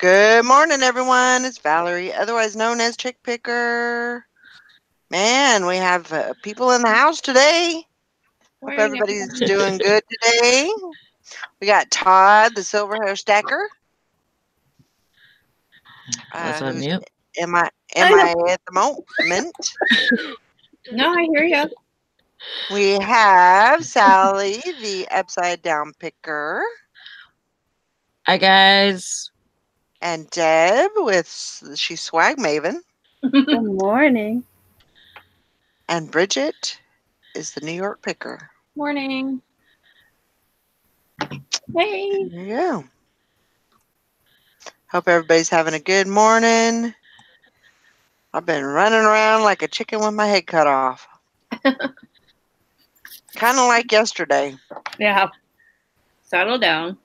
Good morning, everyone. It's Valerie, otherwise known as Chick Picker. Man, we have people in the house today. Hope Morning, everybody's everyone. doing good today. We got Todd, the silver hair stacker. That's on Who's mute. am I at the moment? No, I hear you. We have Sally, the upside down picker, Hi, guys. and Deb she's swag maven, Good morning. and Bridget is the New York picker. Morning. Hey. There you go. Hope everybody's having a good morning. I've been running around like a chicken with my head cut off. Kind of like yesterday. Yeah. Settle down.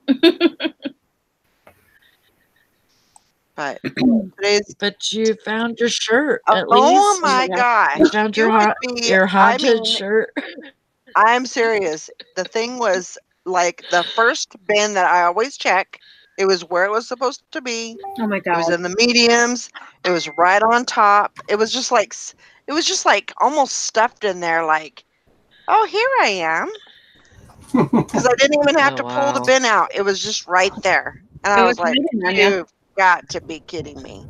But today's. But you found your shirt at least. Oh my gosh! You found your haunted shirt. I'm serious. The thing was like the first bin that I always check. It was where it was supposed to be. Oh my It was god. in the mediums. It was right on top. It was just like almost stuffed in there. Like, oh, here I am. Because I didn't even have to pull the bin out. It was just right there. And I was like, you've got to be kidding me.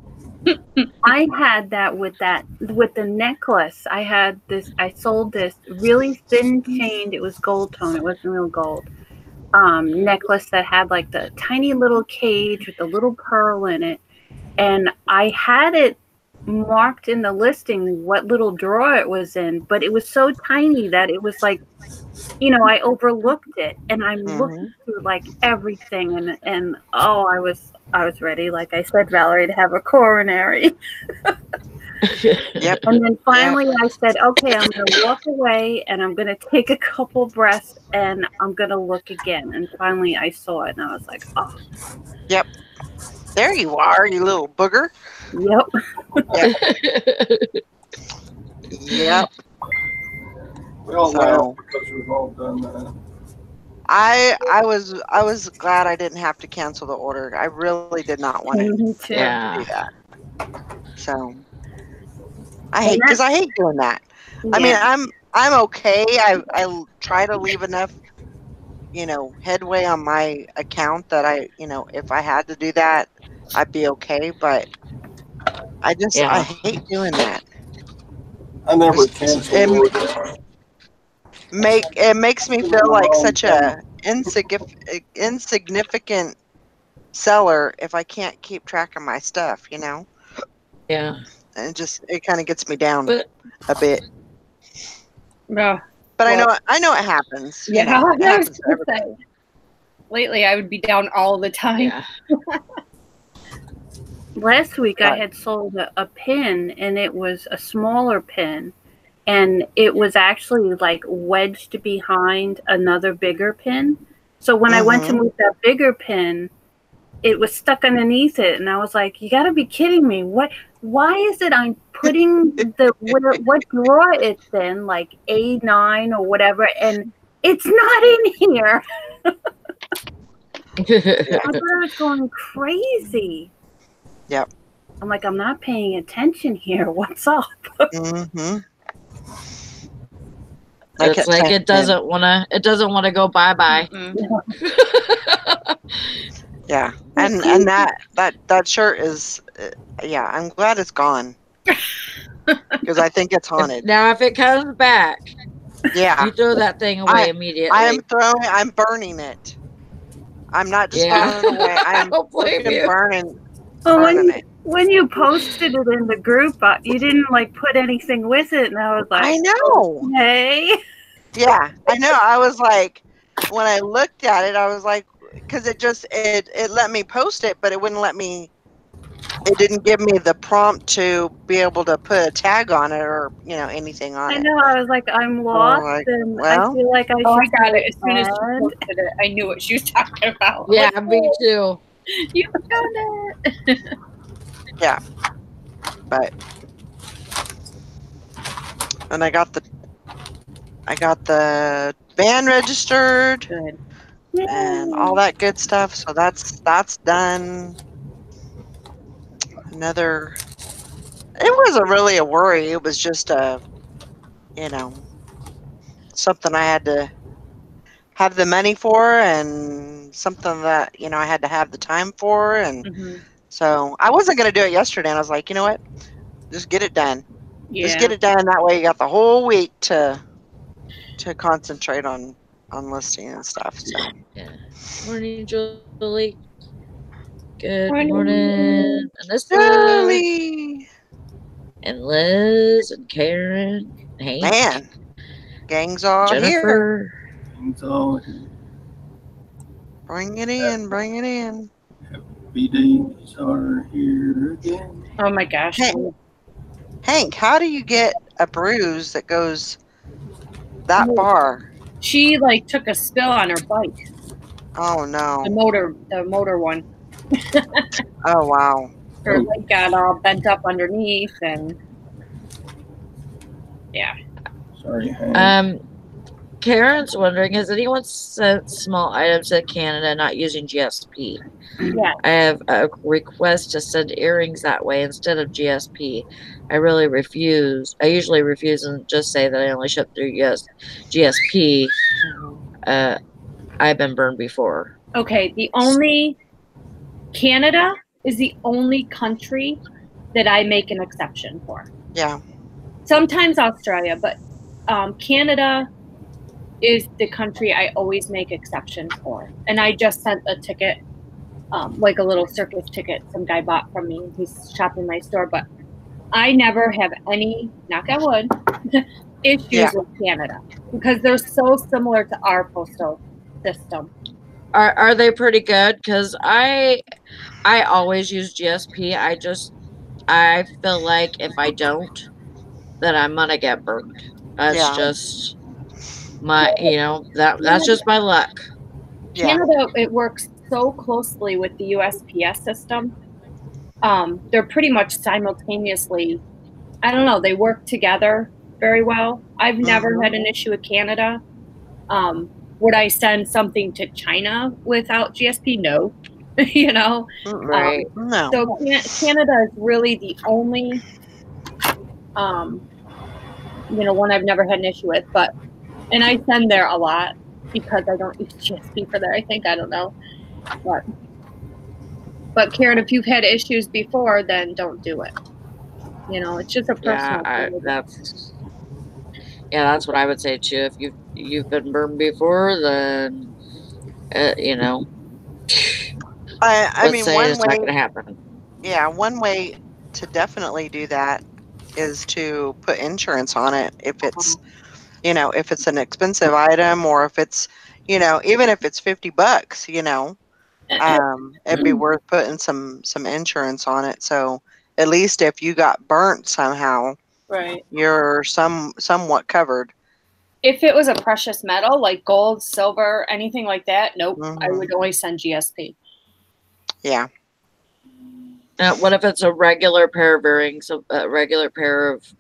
I had that with the necklace. I sold this really thin chained, it was gold tone, it wasn't real gold. Necklace that had like the tiny little cage with the little pearl in it. And I had it marked in the listing what little drawer it was in, but it was so tiny that it was like, I overlooked it, and I'm looking through like everything, and I was ready, like I said, Valerie, to have a coronary. Yep. And then finally I said, okay, I'm going to walk away and I'm going to take a couple breaths and I'm going to look again. And finally I saw it and I was like, oh. Yep. There you are, you little booger. Yep. Yep. We all laughed because we've all done that. I was glad I didn't have to cancel the order. I really did not want to do that. So I hate doing that. Yeah. I mean, I'm okay. I try to leave enough, headway on my account that if I had to do that, I'd be okay. But I hate doing that. I never cancel orders. It makes me feel like such a insignificant seller if I can't keep track of my stuff, Yeah. And it kind of gets me down a bit. Yeah. But I know it happens. Yeah. It happens to everybody. Lately, I would be down all the time. Yeah. Last week, I had sold a pin, and it was a smaller pin. And it was actually like wedged behind another bigger pin. So when I went to move that bigger pin, it was stuck underneath it. And I was like, you got to be kidding me. Why is it I'm putting what drawer it's in, like A9 or whatever, and it's not in here. I thought I was going crazy. Yep. I'm like, I'm not paying attention here. What's up? It's like it doesn't want to go bye-bye. Yeah. And that shirt is I'm glad it's gone. Because I think it's haunted. Now if it comes back, you throw that thing away immediately. I'm burning it. I'm not just throwing it away. I'm burning it. When you posted it in the group, you didn't put anything with it, and I was like, I know. Hey. Yeah, I know. I was like, when I looked at it, I was like, because it let me post it, but it wouldn't let me. It didn't give me the prompt to be able to put a tag on it or anything on it. I know. I was like, I'm lost, and I feel like I got it as soon as she posted it. I knew what she was talking about. Yeah, me too. You found it. Yeah, but and I got the band registered and all that good stuff. So that's done. another. It wasn't really a worry. It was just a, you know, something I had to have the money for, and something that I had to have the time for, and so I wasn't going to do it yesterday. And I was like, you know what, just get it done. Just get it done. That way, you got the whole week to concentrate on listing and stuff. So yeah. Morning, Julie. Good morning, Alyssa. Julie. And Liz and Karen, Hank. Man, gang's all Jennifer. here. Gang's all here. Bring it in, bring it in. BDs are here again. Oh my gosh. Hank, how do you get a bruise that goes that far? She like took a spill on her bike. Oh no. The motor one. Oh wow. Her leg got all bent up underneath, and yeah. Sorry, Hank. Karen's wondering, has anyone sent small items to Canada not using GSP? Yeah. I have a request to send earrings that way instead of GSP. I usually refuse and just say that I only ship through GSP. I've been burned before. Okay, Canada is the only country that I make an exception for. Yeah. Sometimes Australia, but Canada is the country I always make exceptions for. And I just sent a ticket, like a little circus ticket some guy bought from me. He's shopping my store, but I never have any, knock on wood, issues with Canada because they're so similar to our postal system. Are they pretty good? Because I always use GSP. I feel like if I don't, then I'm gonna get burned. That's just my, that's just my luck. Canada, it works so closely with the USPS system. They're pretty much simultaneously, I don't know, they work together very well. I've never had an issue with Canada. Would I send something to China without GSP? No. Right. No. So Canada is really the only, one I've never had an issue with. And I send there a lot because I don't use GSP for there. I don't know. But Karen, if you've had issues before, then don't do it. It's just a personal thing. That's what I would say too. If you've been burned before, then I mean, it's not going to happen. Yeah, one way to definitely do that is to put insurance on it. If it's, if it's an expensive item, or if it's, even if it's $50, it'd be worth putting some insurance on it. So at least if you got burnt somehow, right, you're somewhat covered. If it was a precious metal like gold, silver, anything like that, nope, I would always send GSP. Yeah. Now, what if it's a regular pair of earrings, a regular pair of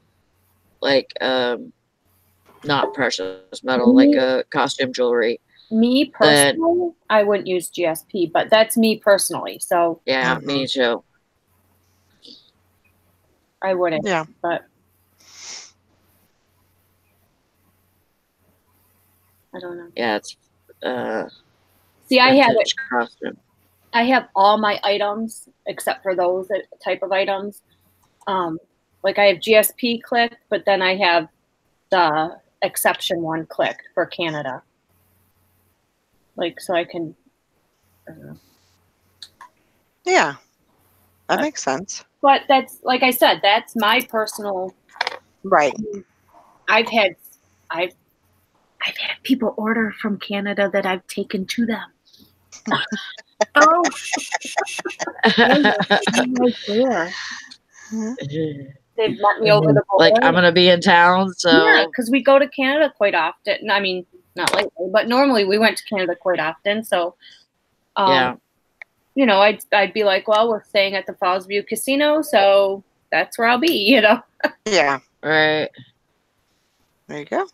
not precious metal, like a costume jewelry? Me personally, I wouldn't use GSP, but that's me personally. So yeah, me too. I wouldn't. Yeah, but I don't know. Yeah, it's see, I have it. Costume. I have all my items except for those type of items. Like I have GSP clicked, but then I have the exception one clicked for Canada. Like, so I can, I don't know. Yeah, that makes sense. But that's, like I said, that's my personal. Right. I've had people order from Canada that I've taken to them. Oh. They've met me over the border. Like, I'm going to be in town, so. Yeah, because we go to Canada quite often. I mean, not lately, but normally we went to Canada quite often. So, yeah. I'd be like, well, we're staying at the Falls View Casino, so that's where I'll be, Yeah. Right. There you go.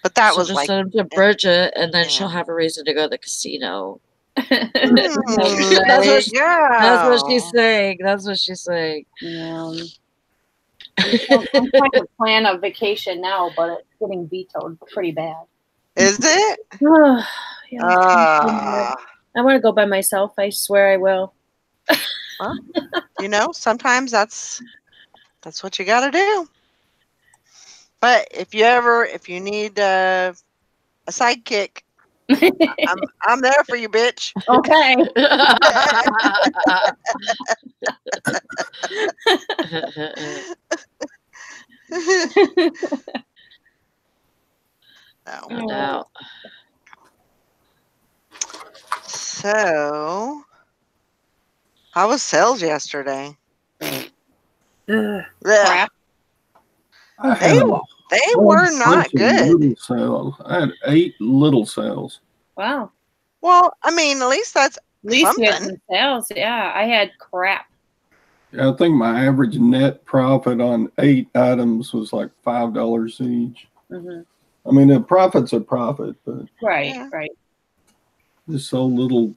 But that was just like. send them to Bridget, and then she'll have a reason to go to the casino. That's what she's saying. That's what she's saying. I'm trying to plan a vacation now, but it's getting vetoed pretty bad. Is it? Yeah, I want to go by myself. I swear I will. Well, you know, sometimes that's what you got to do. But if you need a sidekick, I'm there for you, bitch. Okay. No doubt. So, how was sales yesterday? Crap. They were not good. Little sales. I had 8 little sales. Wow. Well, I mean, at least that's you had something. some sales. Yeah, I had crap. Yeah, I think my average net profit on 8 items was like $5 each. I mean, a profit's a profit, but right. just sold little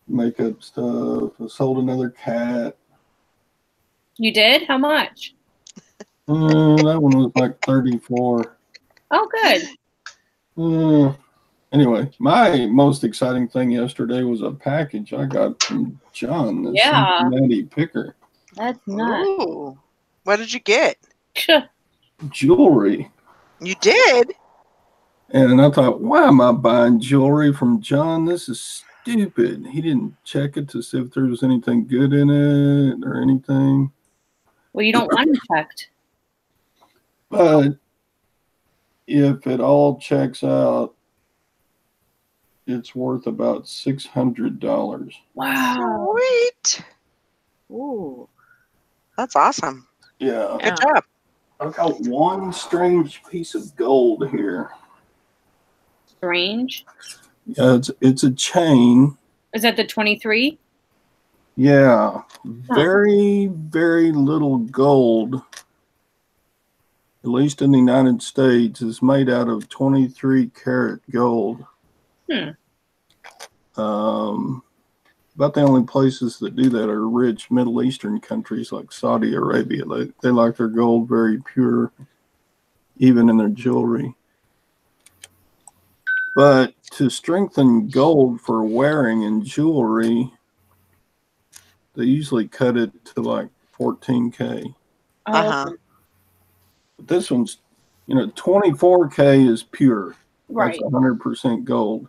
makeup stuff. I sold another cat. You did? How much? That one was like 34. Oh, good. Anyway, my most exciting thing yesterday was a package I got from John, the Cincinnati picker. That's nice. Ooh. What did you get? Jewelry. You did? And I thought, why am I buying jewelry from John? This is stupid. He didn't check it to see if there was anything good in it or anything. Well, you don't want it checked. But if it all checks out, it's worth about $600. Wow. Sweet. Ooh. That's awesome. Yeah. Good job. I've got one strange piece of gold here. Strange? Yeah, it's a chain. Is that the 23? Yeah. Very, very little gold, at least in the United States, is made out of 23 karat gold. About the only places that do that are rich Middle Eastern countries like Saudi Arabia. They like their gold very pure, even in their jewelry. But to strengthen gold for wearing in jewelry, they usually cut it to like 14K. Uh-huh. But this one's, 24K is pure. Right. That's 100% gold.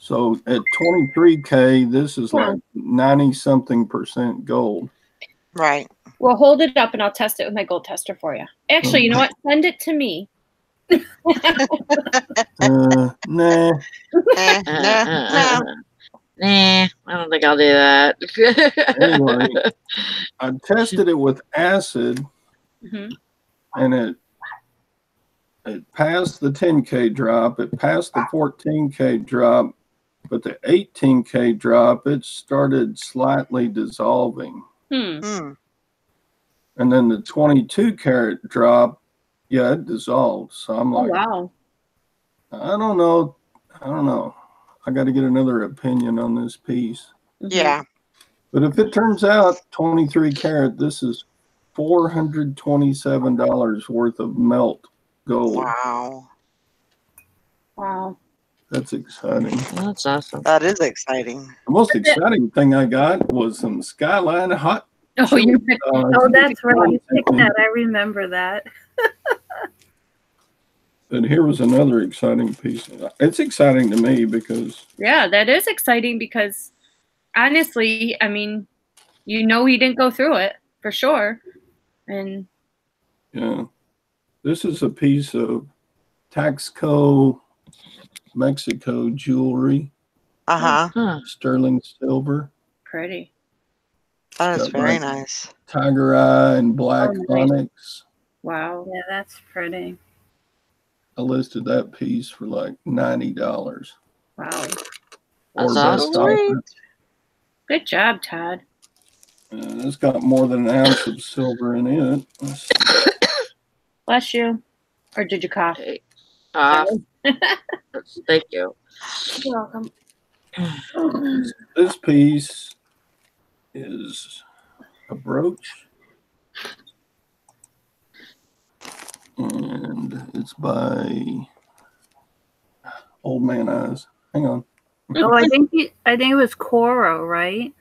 So at 23K, this is like 90-something% gold. Right. Well, hold it up and I'll test it with my gold tester for you. Actually, you know what? Send it to me. Nah. No. Nah, I don't think I'll do that. Anyway, I tested it with acid, and it passed the 10K drop. It passed the 14K drop, but the 18K drop, it started slightly dissolving. And then the 22 karat drop, yeah, it dissolved. So I'm like, wow. I don't know. I got to get another opinion on this piece. Yeah. But if it turns out 23 karat, this is $427 worth of melt gold. Wow. That's exciting. That's awesome. That is exciting. The most exciting thing I got was some Skyline hot. That's right. You picked that. I remember that. But here was another exciting piece. It's exciting to me because... Yeah, that is exciting because, honestly, I mean, he didn't go through it, for sure. And yeah. This is a piece of Taxco, Mexico jewelry. Sterling silver. Pretty. That is very nice. Tiger eye and black onyx. Wow. Yeah, that's pretty. I listed that piece for like $90. Wow. That's awesome. Good job, Todd. It's got more than an ounce of silver in it. Bless you. Or did you cough? Thank you. You're welcome. This piece is a brooch, and it's by Old Man Eyes. Hang on. Oh, I think it was Coro, right?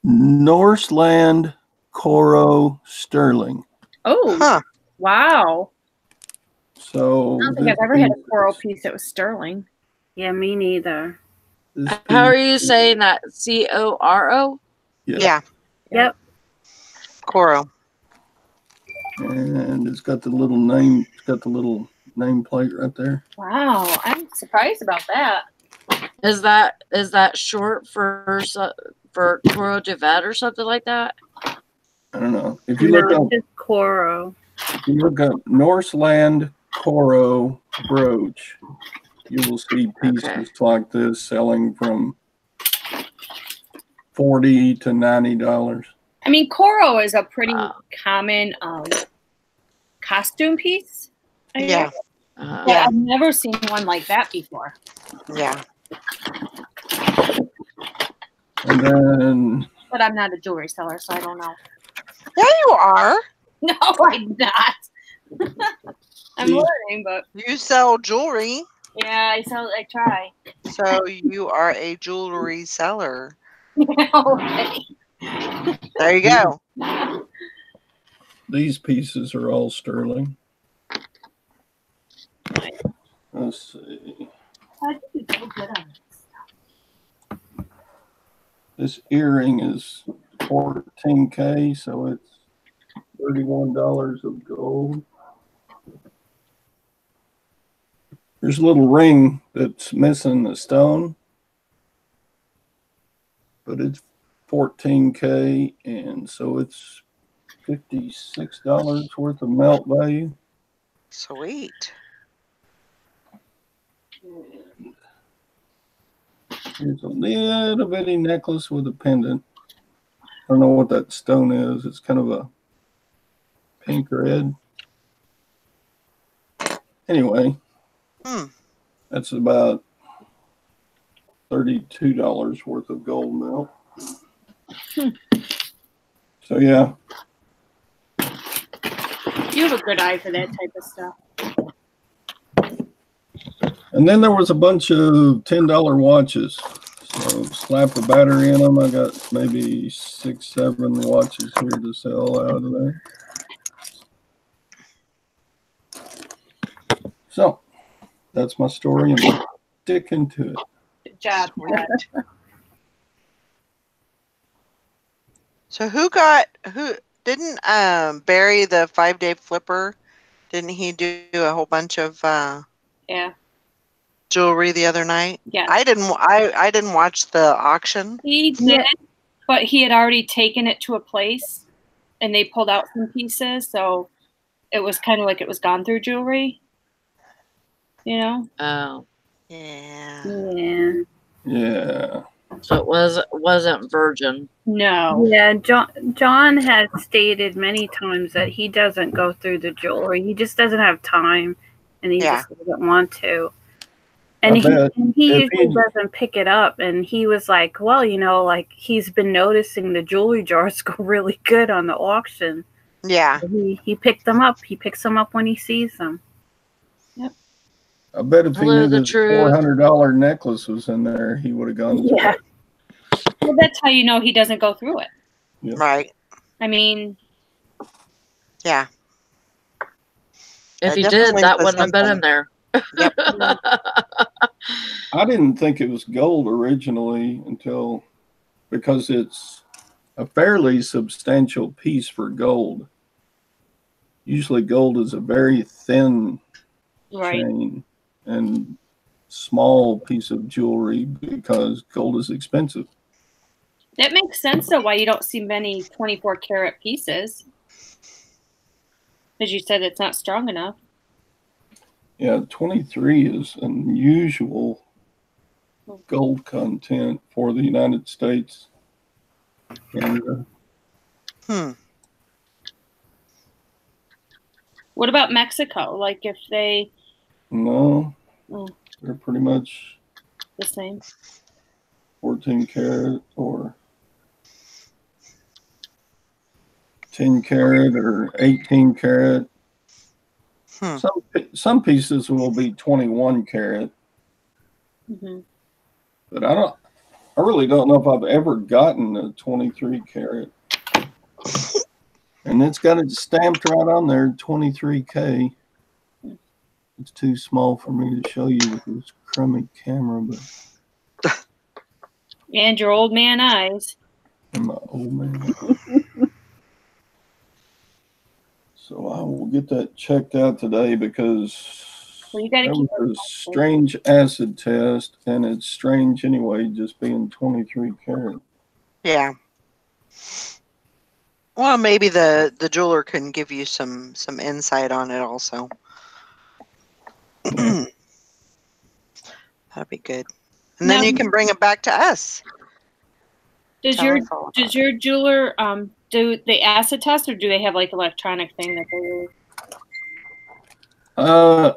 Norseland Coro Sterling. Oh, Huh. wow. So I don't think I've ever had a Coro piece that was sterling. Yeah, me neither. How are you saying that? Coro? Yeah. Yep. Coro. And it's got the little name. It's got the little nameplate right there. Wow, I'm surprised about that. Is that short for Coro de Vet or something like that? I don't know. If you look up Coro, if you look up Norseland Coro brooch, you will see pieces like this selling from $40 to $90. I mean, Coro is a pretty common costume piece. Yeah. But I've never seen one like that before. Yeah. And then. But I'm not a jewelry seller, so I don't know. Yeah, you are. No, I'm not. I'm learning, but you sell jewelry. Yeah, I try. So you are a jewelry seller. Okay. There you go. These pieces are all sterling. Let's see. I think it's so good on this. This earring is 14K, so it's $31 of gold. There's a little ring that's missing the stone, but it's 14K, and so it's $56 worth of melt value. Sweet. Here's a little bitty necklace with a pendant. I don't know what that stone is. It's kind of a pink red. Anyway, that's about $32 worth of gold melt. So yeah. You have a good eye for that type of stuff. And then there was a bunch of $10 watches. So slap a battery in them. I got maybe 6, 7 watches here to sell out of there. So that's my story, and I'm sticking to it. Good job, Brad. So who didn't Barry the 5-day flipper? Didn't he do a whole bunch of jewelry the other night? Yeah. I didn't watch the auction. He did, but he had already taken it to a place and they pulled out some pieces, so it was kind of like it was gone through jewelry. You know? Oh. Yeah. Yeah. So it wasn't virgin. No. Yeah, John has stated many times that he doesn't go through the jewelry. He just doesn't have time, and he just doesn't want to. And he usually doesn't pick it up. And he was like, well, like he's been noticing the jewelry jars go really good on the auction. Yeah. So he picked them up. He picks them up when he sees them. Yep. I bet if he knew this $400 necklace was in there, he would have gone through it. Well, that's how you know he doesn't go through it. Yep. Right. I mean. Yeah. If he did, that wouldn't have been in there. Yep. I didn't think it was gold originally because it's a fairly substantial piece for gold. Usually gold is a very thin chain and small piece of jewelry because gold is expensive. That makes sense, though, why you don't see many 24 karat pieces. Because you said it's not strong enough. Yeah, 23 is unusual gold content for the United States. Canada. What about Mexico? Like if they... No. They're pretty much the same. 14 karat or 10 karat or 18 karat. Some pieces will be 21 karat. But I really don't know if I've ever gotten a 23 karat. And it's got it stamped right on there, 23K. It's too small for me to show you with this crummy camera, but and your old man eyes. And my old man. So I will get that checked out today because you gotta that was a strange acid test, and it's strange anyway, just being 23 karat. Yeah. Well, maybe the jeweler can give you some insight on it also. That'd be good. And then you can bring it back to us. Does your jeweler do the acid test, or do they have like electronic thing that they use?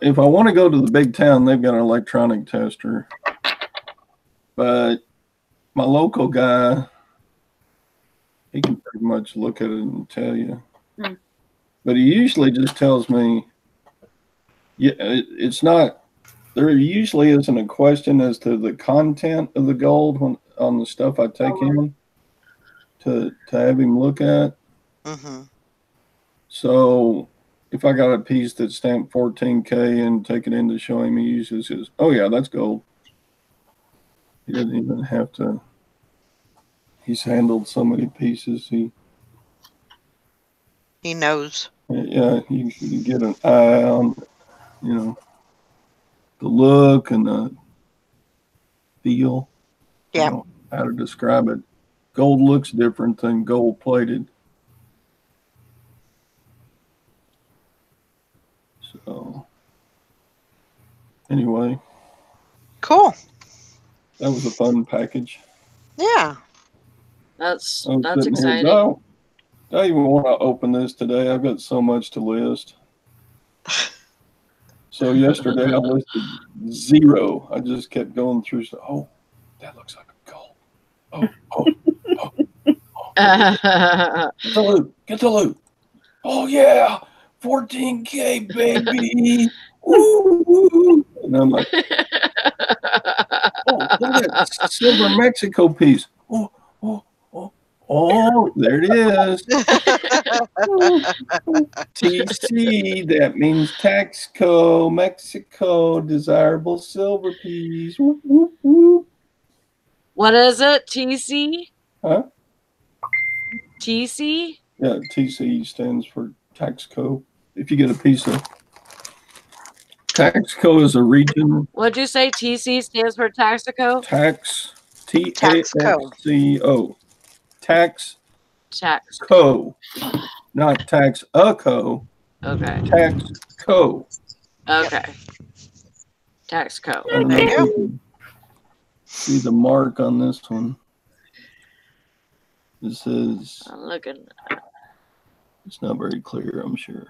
If I want to go to the big town, they've got an electronic tester. But my local guy, he can pretty much look at it and tell you. But he usually just tells me, yeah, it's not, there usually isn't a question as to the content of the gold on the stuff I take in to have him look at. So if I got a piece that's stamped 14K and take it in to show him, he usually says, oh yeah, that's gold. He doesn't even have to. He's handled so many pieces. He knows. Yeah, you can get an eye on, the look and the feel. Yeah. I don't know how to describe it. Gold looks different than gold plated. So, anyway. Cool. That was a fun package. Yeah. That's exciting. Do I even want to open this today? I've got so much to list. So yesterday I listed 0. I just kept going through. Oh, that looks like a gold. Oh. Get the loot. Get the loot. Oh yeah, 14K baby. Woo. And I'm like, oh, look at that silver Mexico piece. Oh, there it is. TC, that means Taxco, Mexico, desirable silver piece. Whoop, whoop, whoop. What is it? TC? Huh? TC? Yeah, TC stands for Taxco. If you get a piece of Taxco is a region. What'd you say? TC stands for Taxco? Taxco. Taxco. Not Taxaco. Okay. Taxco. Okay. Taxco. There you go. See the mark on this one. It says. I'm looking. It's not very clear, I'm sure.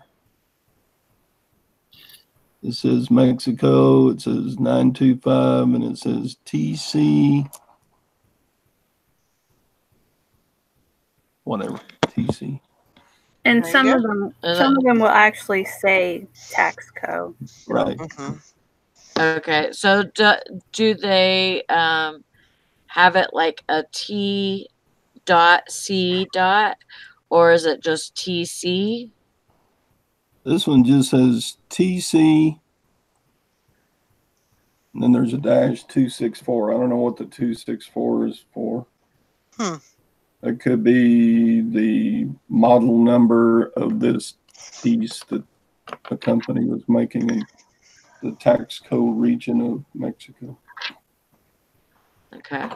It says Mexico. It says 925, and it says TC. Whatever, TC. And some of them will actually say Taxco. Right. Okay, so do they have it like a T.C. or is it just TC? This one just says TC. And then there's a -264. I don't know what the 264 is for. It could be the model number of this piece that the company was making in the Taxco region of Mexico. Okay.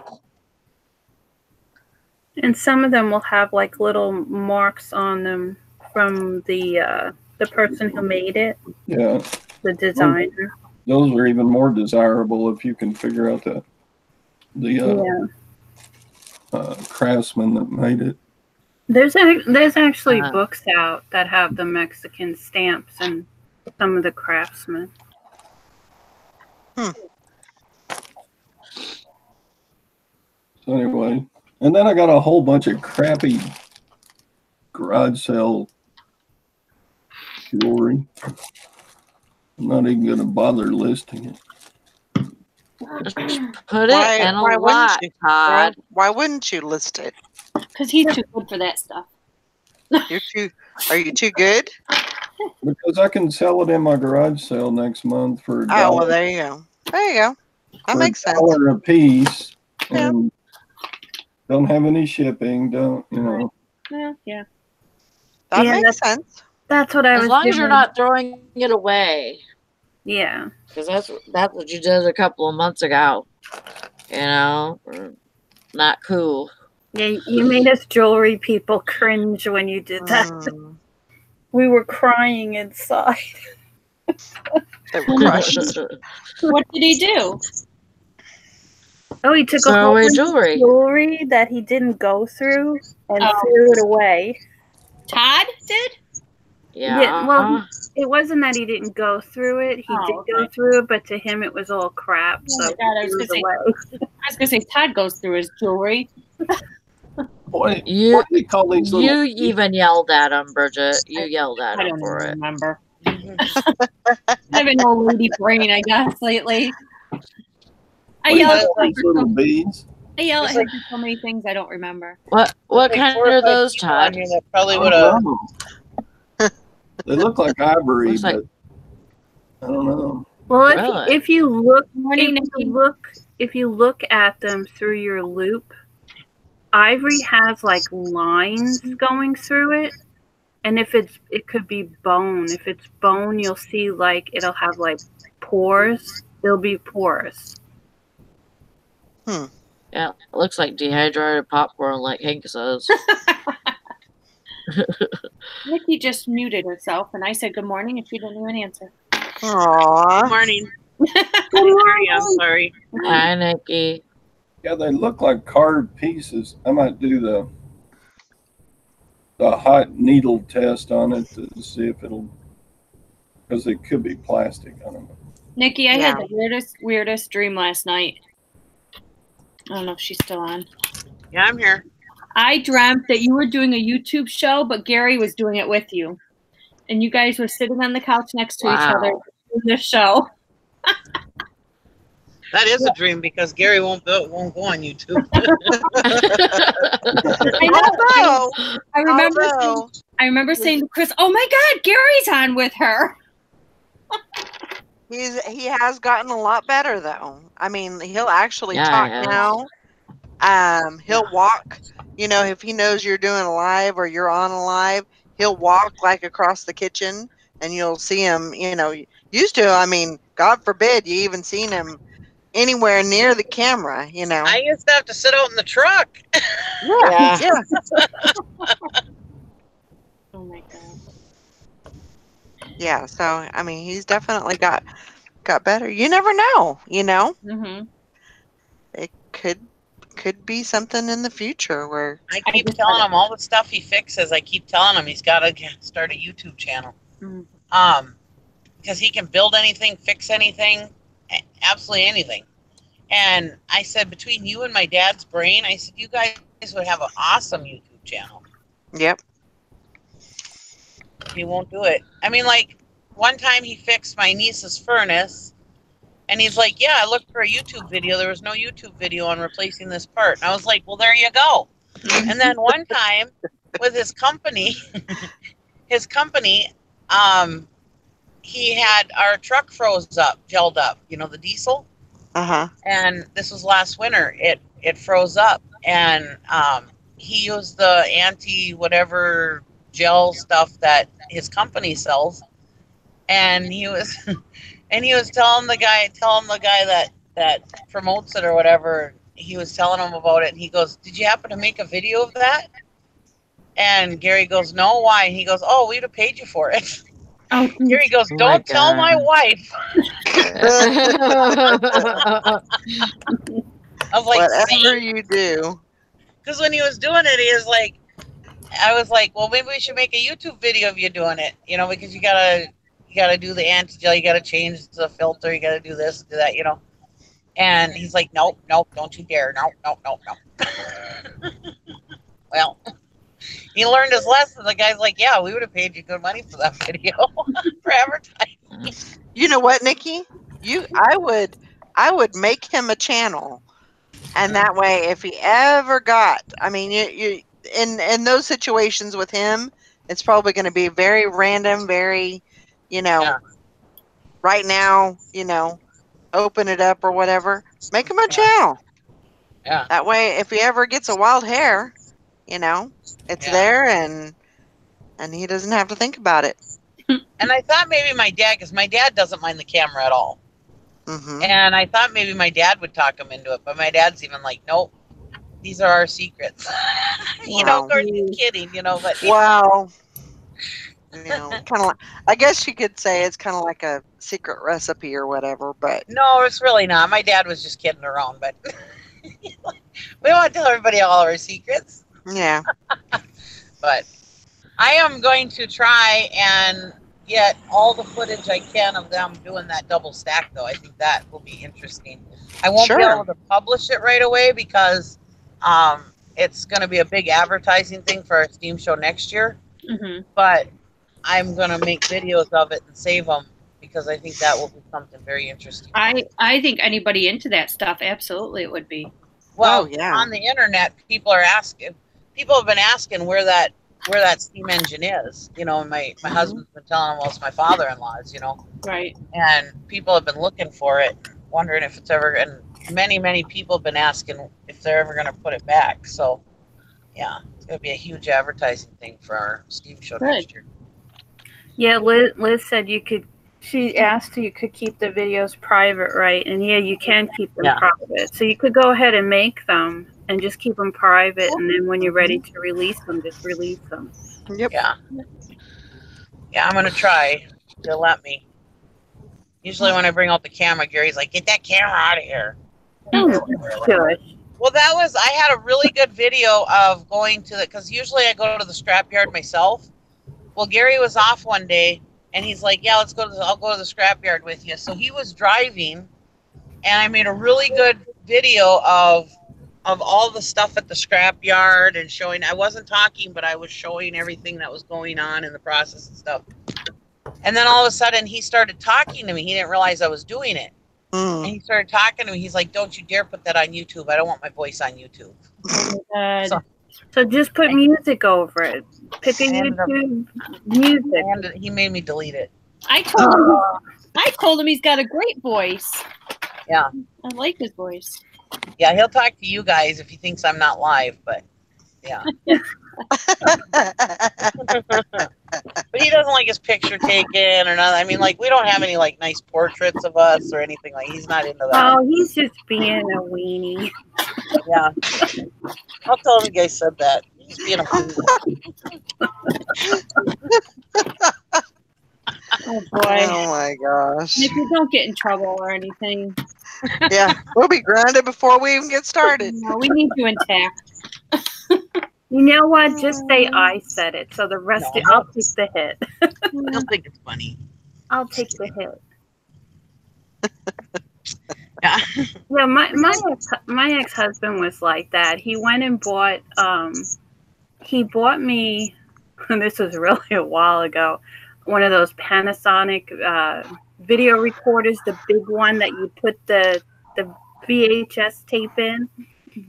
And some of them will have like little marks on them from the person who made it. Yeah. The designer. Those are even more desirable if you can figure out the craftsman that made it. There's actually books out that have the Mexican stamps and some of the craftsmen. So anyway, and then I got a whole bunch of crappy garage sale jewelry. I'm not even going to bother listing it. Just put it in a lot, Todd. Why wouldn't you list it? Because he's too good for that stuff. Are you too good? Because I can sell it in my garage sale next month for $1. Oh, well, there you go. There you go. That makes sense. $1 a piece, and don't have any shipping. Don't Yeah. That makes sense. That's what I was. As long as you're not throwing it away. Yeah. Because that's what you did a couple of months ago. You know, not cool. Yeah, you made us jewelry people cringe when you did that. We were crying inside. They were crushed. What did he do? Oh, he took a whole bunch of jewelry that he didn't go through and threw it away. Todd did? Yeah. Well, it wasn't that he didn't go through it. He did go through it, but to him it was all crap. So I was gonna say Todd goes through his jewelry. What do you call these little? You even yelled at him, Bridget. You yelled at him for it. I don't remember. I have an old lady brain, I guess, lately. I yell at little beads. I yell at him for so many things I don't remember. What kind are those, Todd? That probably would have. They look like ivory, but I don't know. Well, if you look at them through your loop, ivory has like lines going through it, and it could be bone. If it's bone, you'll see like it'll have like pores. There'll be pores. Yeah, it looks like dehydrated popcorn, like Hank says. Nikki just muted herself, and I said good morning, and she didn't even answer. Aww. Good morning. I'm sorry. Hi, Nikki. Yeah, they look like carved pieces. I might do the hot needle test on it to see if it'll, because it could be plastic. I don't know. Nikki, I had the weirdest dream last night. I don't know if she's still on. Yeah, I'm here. I dreamt that you were doing a YouTube show, but Gary was doing it with you. And you guys were sitting on the couch next to each other doing this show. That is a dream because Gary won't go on YouTube. I remember saying to Chris, "Oh my God, Gary's on with her." He has gotten a lot better though. I mean, he'll actually talk now. He'll walk. You know, if he knows you're doing a live or you're on a live, he'll walk like across the kitchen, and you'll see him. You know, used to. I mean, God forbid you even seen him anywhere near the camera. You know, I used to have to sit out in the truck. Yeah. Oh my God. Yeah. So I mean, he's definitely got better. You never know. You know, it could be something in the future where I keep telling him all the stuff he fixes. I keep telling him he's got to start a YouTube channel. Because he can build anything, fix anything, absolutely anything. And I said, between you and my dad's brain, I said, you guys would have an awesome YouTube channel. Yep. He won't do it. I mean, like, one time he fixed my niece's furnace, and he's like, yeah, I looked for a YouTube video. There was no YouTube video on replacing this part. And I was like, well, there you go. And then one time with his company, he had our truck gelled up, you know, the diesel. And this was last winter. It froze up, and he used the anti-whatever gel stuff that his company sells. And he was telling the guy that promotes it or whatever, he was telling him about it, and he goes, did you happen to make a video of that? And Gary goes, no, why? And he goes, oh, we'd have paid you for it. Gary goes, don't tell my wife. I was like, whatever you do. Because when he was doing it, he was like, I was like, well, maybe we should make a YouTube video of you doing it, you know, because you gotta do the anti-gel, you gotta change the filter, you gotta do this, do that, you know. And he's like, nope, don't you dare. Nope. Well, he learned his lesson. The guy's like, yeah, we would have paid you good money for that video for advertising. You know what, Nikki? I would make him a channel, and that way, if he ever got, I mean, you in those situations with him, it's probably going to be very random, very, right now, open it up or whatever. Make him a channel. Yeah. That way, if he ever gets a wild hair, it's there, and he doesn't have to think about it. And I thought maybe my dad, because my dad doesn't mind the camera at all. Mm-hmm. And I thought maybe my dad would talk him into it, but my dad's even like, nope, these are our secrets. Of course he's kidding, but. Wow. Kind of like, I guess you could say it's kind of like a secret recipe or whatever, but. No, it's really not. My dad was just kidding around, but we don't want to tell everybody all our secrets. Yeah. But I am going to try and get all the footage I can of them doing that double stack, though. I think that will be interesting. I won't be able to publish it right away because it's going to be a big advertising thing for our Steam show next year. Mm-hmm. But I'm going to make videos of it and save them because I think that will be something very interesting. I think anybody into that stuff, absolutely it would be. Well, on the internet, people have been asking where that steam engine is, and my husband's been telling them, well, it's my father-in-law's, Right. And people have been looking for it, wondering if it's ever, and many people have been asking if they're ever going to put it back. So, yeah, it's going to be a huge advertising thing for our Steam show next year. Yeah, Liz said she asked if you could keep the videos private, right? And yeah, you can keep them private. So you could go ahead and make them and just keep them private, and then when you're ready to release them, just release them. Yep. Yeah, I'm going to try. They'll let me. Usually when I bring out the camera, Gary's like, get that camera out of here. Good. Well, I had a really good video of going to because usually I go to the scrapyard myself. Well, Gary was off one day, and he's like, yeah, I'll go to the scrapyard with you. So he was driving, and I made a really good video of all the stuff at the scrapyard and showing. I wasn't talking, but I was showing everything that was going on in the process and stuff. And then all of a sudden, he started talking to me. He didn't realize I was doing it. And he started talking to me. He's like, don't you dare put that on YouTube. I don't want my voice on YouTube. So just put music over it. Pick a YouTube music. And he made me delete it. I told him he's got a great voice. Yeah. I like his voice. Yeah, he'll talk to you guys if he thinks I'm not live, but yeah. But he doesn't like his picture taken or nothing. I mean, we don't have any nice portraits of us or anything. He's not into that. Oh, he's just being a weenie. Yeah. I'll tell him you guys said that. He's being a weenie. Oh boy. Oh my gosh. If you don't get in trouble or anything. Yeah, we'll be grounded before we even get started. No, we need you intact. You know what? Just say I said it. So the rest, I'll take the hit. He'll think it's funny. I'll take the hit. Yeah. Yeah, my ex-husband was like that. He went and bought he bought me, and this was really a while ago, one of those Panasonic video recorders, the big one that you put the VHS tape in.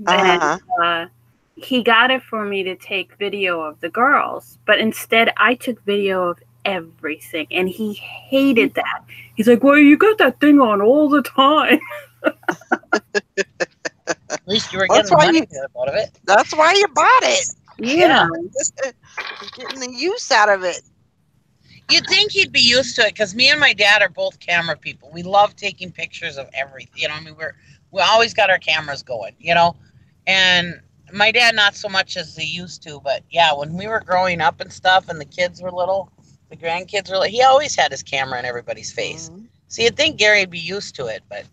And he got it for me to take video of the girls, but instead I took video of everything, and he hated that. He's like, well, you got that thing on all the time. At least you were getting money out of it. That's why you bought it. Yeah. Getting the use out of it. You'd think he'd be used to it, because me and my dad are both camera people. We love taking pictures of everything. I mean, we always got our cameras going, and my dad not so much as he used to, but yeah, when we were growing up and stuff, and the kids were little, the grandkids were little, he always had his camera in everybody's face. Mm-hmm. So you'd think Gary would be used to it, but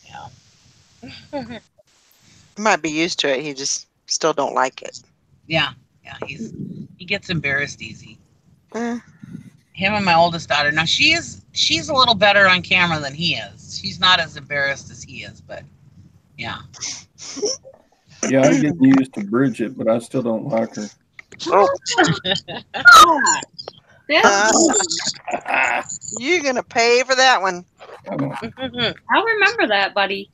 yeah. He might be used to it. He just still don't like it. Yeah, he gets embarrassed easy. Him Him and my oldest daughter. Now she's a little better on camera than he is. She's not as embarrassed as he is, but yeah. Yeah, I'm getting used to Bridget, but I still don't like her. Oh. Yeah. You're gonna pay for that one. I'll remember that, buddy.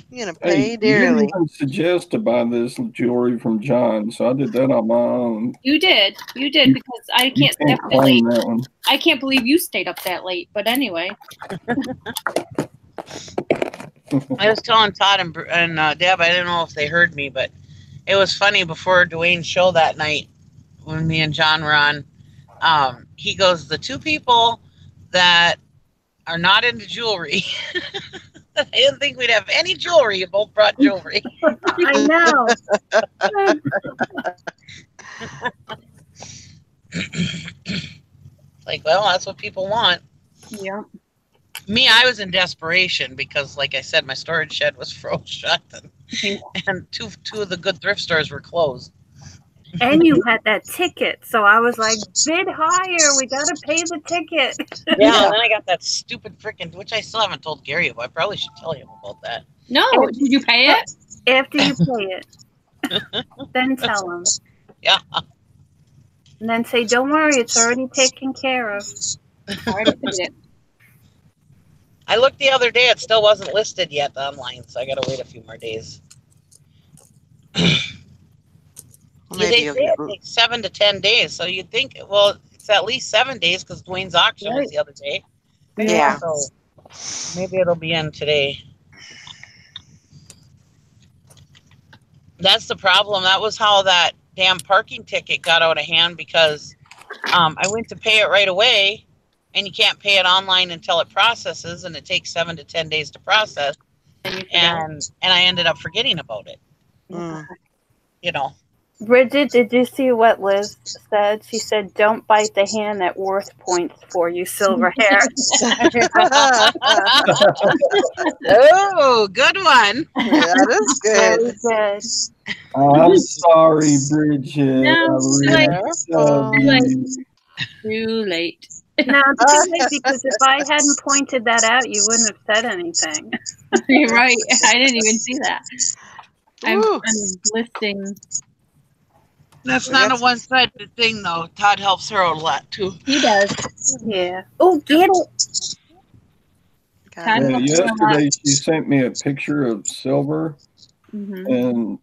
You're gonna pay dearly. You didn't even suggest to buy this jewelry from John, so I did that on my own. You did because I can't stay up that late. That one. I can't believe you stayed up that late. But anyway. I was telling Todd and Deb, I didn't know if they heard me, but it was funny before Dwayne's show that night when me and John were on. He goes, the two people that are not into jewelry. I didn't think we'd have any jewelry. You both brought jewelry. I know. Like, well, that's what people want. Yeah. Me, I was in desperation because, like I said, my storage shed was froze shut, and two of the good thrift stores were closed. And you had that ticket, so I was like, bid higher. We gotta pay the ticket. Yeah, and then I got that stupid freaking, which I still haven't told Gary about. I probably should tell him about that. No, did you pay it? After you pay it, then tell him. Yeah. And then say, don't worry, it's already taken care of. Already paid it. I looked the other day; it still wasn't listed yet online, so I got to wait a few more days. They say it takes 7 to 10 days, so you'd think, well, it's at least 7 days because Dwayne's auction was the other day. Yeah. So maybe it'll be in today. That's the problem. That was how that damn parking ticket got out of hand because I went to pay it right away, and you can't pay it online until it processes, and it takes 7 to 10 days to process. And I ended up forgetting about it. You know. Bridget, did you see what Liz said? She said, don't bite the hand that worth points for you, silver hair. Oh, good one. That is good. Good. I'm sorry, Bridget. No, Too late. No, it's too late because if I hadn't pointed that out, you wouldn't have said anything. You're right. I didn't even see that. I'm listing. That's not a one-sided thing, though. Todd helps her out a lot, too. He does. Yeah. Oh, get it. Yeah, yesterday, she sent me a picture of silver and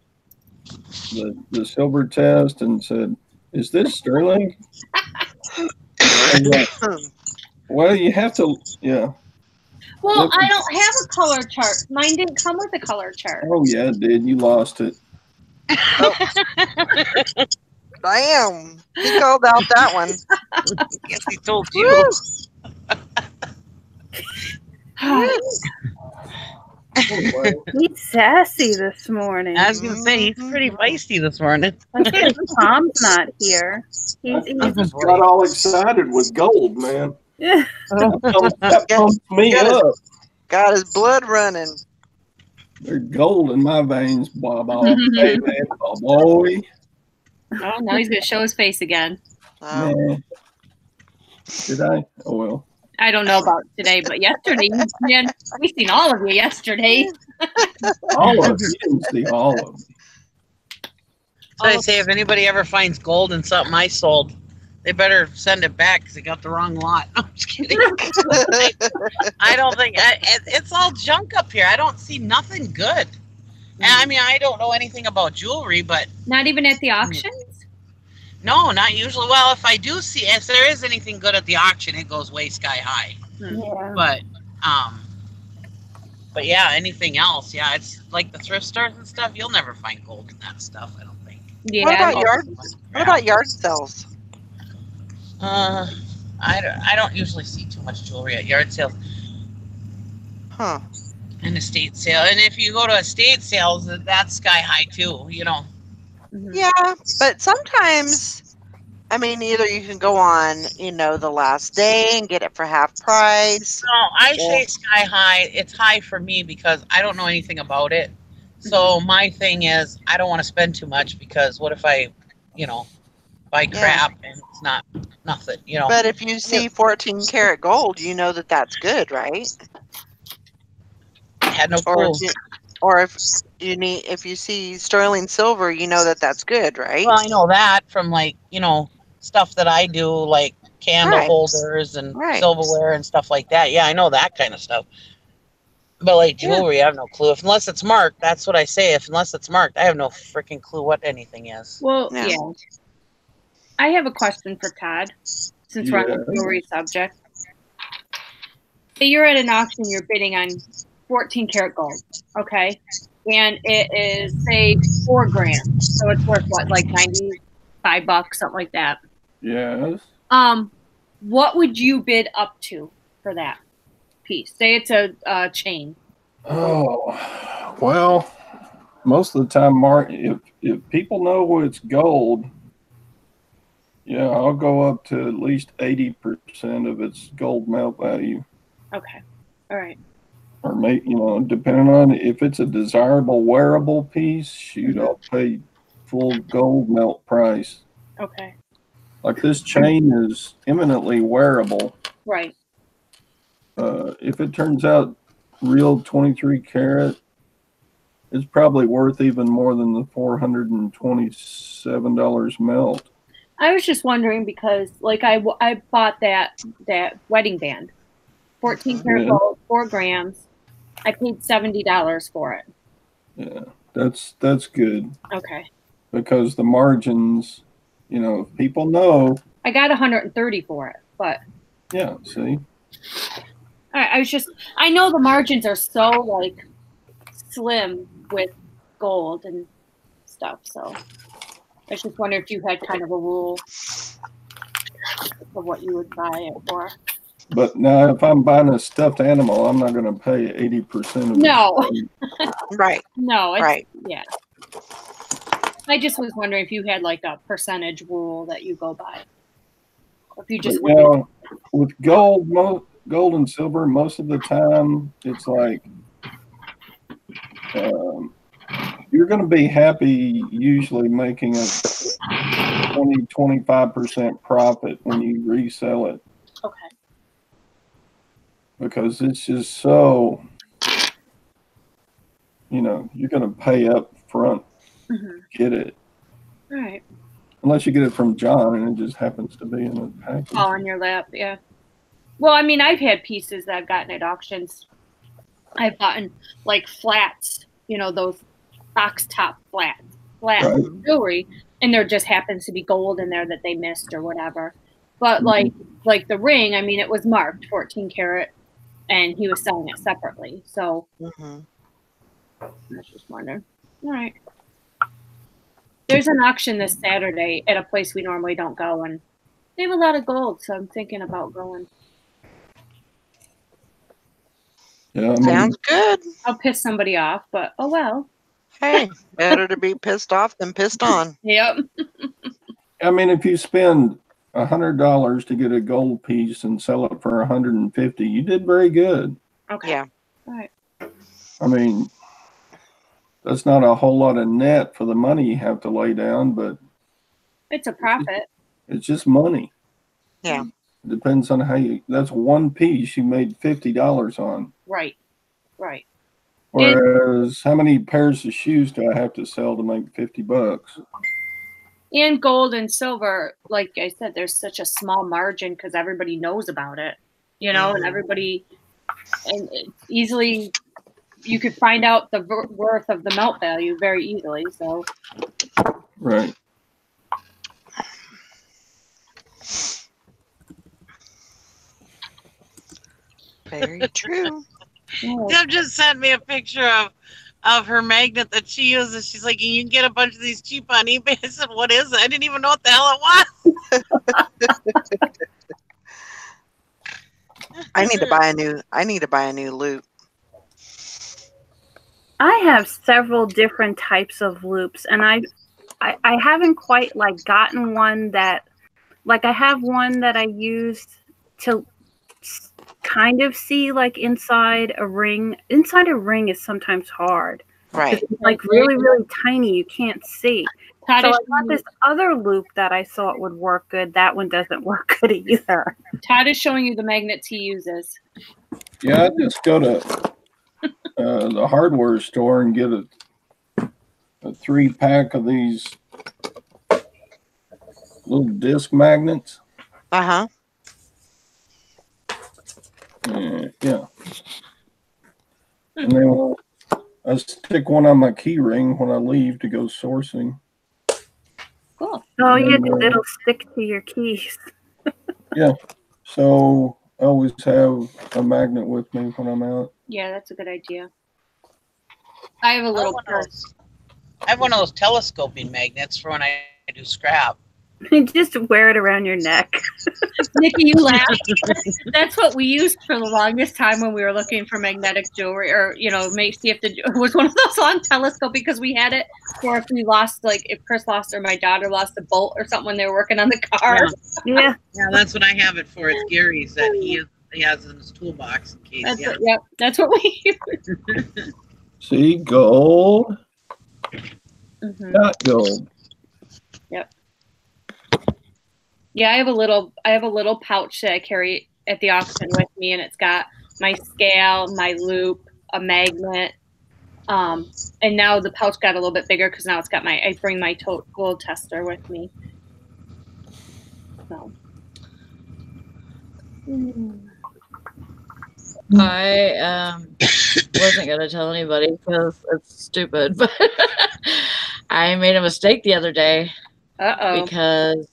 the silver test and said, is this sterling? Well, you have to, yeah. Well, I don't have a color chart. Mine didn't come with a color chart. Oh, yeah, it did. You lost it. Oh. Damn. He called out that one. Guess he told you. He's sassy this morning. I was going to say, he's pretty feisty this morning. Tom's not here. I just got all excited with gold, man. Yeah. That pumps me up. Got his blood running. There's gold in my veins, Bob. Hey, man, boy. Oh, now he's going to show his face again. Man. Did I? Oh, well. I don't know about today, but yesterday, man, we seen all of you yesterday. All of you didn't see all of me. So I say, if anybody ever finds gold in something I sold, they better send it back because they got the wrong lot. I'm just kidding. I don't think it's all junk up here. I don't see nothing good. And I mean, I don't know anything about jewelry, but not even at the auctions. No, not usually. Well, if I do see, if there is anything good at the auction, it goes way sky high. Yeah. But yeah, anything else? Yeah, it's like the thrift stores and stuff. You'll never find gold in that stuff. I don't think. Yeah. What about yard sales? I don't usually see too much jewelry at yard sales. Huh. And estate sale, and if you go to estate sales, that's sky high too. You know. Yeah, but sometimes, I mean, either you can go on, the last day and get it for half price. No, I say sky high. It's high for me because I don't know anything about it. So my thing is, I don't want to spend too much because what if I, buy crap and it's not nothing, you know. But if you see 14 karat gold, you know that that's good, right? I had no clue. Or if you see sterling silver, you know that that's good, right? Well, I know that from, like, you know, stuff that I do, like candle holders and silverware and stuff like that. Yeah, I know that kind of stuff. But like jewelry, I have no clue. Unless it's marked, that's what I say. Unless it's marked, I have no freaking clue what anything is. Well, yeah. I have a question for Todd, since we're on the jewelry subject. Say you're at an auction, you're bidding on 14 karat gold, okay? And it is, say, 4 grams. So it's worth what, like $95, something like that. Yes. What would you bid up to for that piece? Say it's a chain. Oh, well, most of the time, Mark, if people know it's gold, yeah, I'll go up to at least 80% of its gold melt value. Okay. All right. Or maybe, you know, depending on if it's a desirable wearable piece, shoot, I'll pay full gold melt price. Okay. Like this chain is eminently wearable. Right. If it turns out real 23 karat, it's probably worth even more than the $427 melt. I was just wondering because, like, I bought that wedding band, 14 karat gold, 4 grams. I paid $70 for it. Yeah, that's good. Okay. Because the margins, you know, if people know. I got 130 for it, but. Yeah. See. I know the margins are so like slim with gold and stuff, so I was just wondering if you had kind of a rule of what you would buy it for. But now, if I'm buying a stuffed animal, I'm not going to pay 80% of it. No. Right. No. Yeah. I just was wondering if you had like a percentage rule that you go by. If you just. You know, with gold and silver, most of the time, it's like you're going to be happy usually making a 20-25% profit when you resell it. Okay. Because it's just so, you know, you're going to pay up front to get it. All right. Unless you get it from John and it just happens to be in a package. All on your lap, yeah. Well, I mean, I've had pieces that I've gotten at auctions. I've gotten like flats, you know, those box top flat jewelry, and there just happens to be gold in there that they missed or whatever. But like the ring, I mean, it was marked 14 karat, and he was selling it separately. So I was just wondering. All right. There's an auction this Saturday at a place we normally don't go, and they have a lot of gold, so I'm thinking about going. Yeah, I mean, sounds good. I'll piss somebody off, but oh well. Hey, better to be pissed off than pissed on. Yep. I mean, if you spend $100 to get a gold piece and sell it for $150, you did very good. Okay. Yeah. All right. I mean, that's not a whole lot of net for the money you have to lay down, but it's a profit. It's just money. Yeah. It depends on how you. That's one piece you made $50 on. Right. Right. Whereas, how many pairs of shoes do I have to sell to make $50? And gold and silver, like I said, there's such a small margin because everybody knows about it, you know, and everybody, and it's easily, you could find out the worth of the melt value very easily. So, right. Very true. Deb just sent me a picture of her magnet that she uses. She's like, you can get a bunch of these cheap on eBay. I said, what is it? I didn't even know what the hell it was. I need to buy a new loop. I have several different types of loops, and I haven't quite like gotten one that, like, I have one that I use to kind of see like inside a ring. Inside a ring is sometimes hard. Right. It's like really, really tiny. You can't see. So I got this other loop that I thought would work good. That one doesn't work good either. Todd is showing you the magnets he uses. Yeah, I just go to the hardware store and get a 3-pack of these little disc magnets. Uh-huh. Yeah. And then I stick one on my key ring when I leave to go sourcing. Cool. Oh, yeah, it'll stick to your keys. Yeah. So I always have a magnet with me when I'm out. Yeah, that's a good idea. I have a little purse. I have one of those telescoping magnets for when I do scrap. Just wear it around your neck. Nikki, you laugh. That's what we used for the longest time when we were looking for magnetic jewelry, or see if it was one of those on telescope, because we had it for if we lost, like if Chris lost or my daughter lost a bolt or something when they were working on the car. Yeah, that's what I have it for. It's Gary's that he has in his toolbox in case. That's what we use. See, gold, not gold. Yep. Yeah, I have a little pouch that I carry at the auction with me, and it's got my scale, my loop, a magnet, and now the pouch got a little bit bigger because now it's got I bring my gold tester with me. So. I wasn't gonna tell anybody because it's stupid, but I made a mistake the other day. Because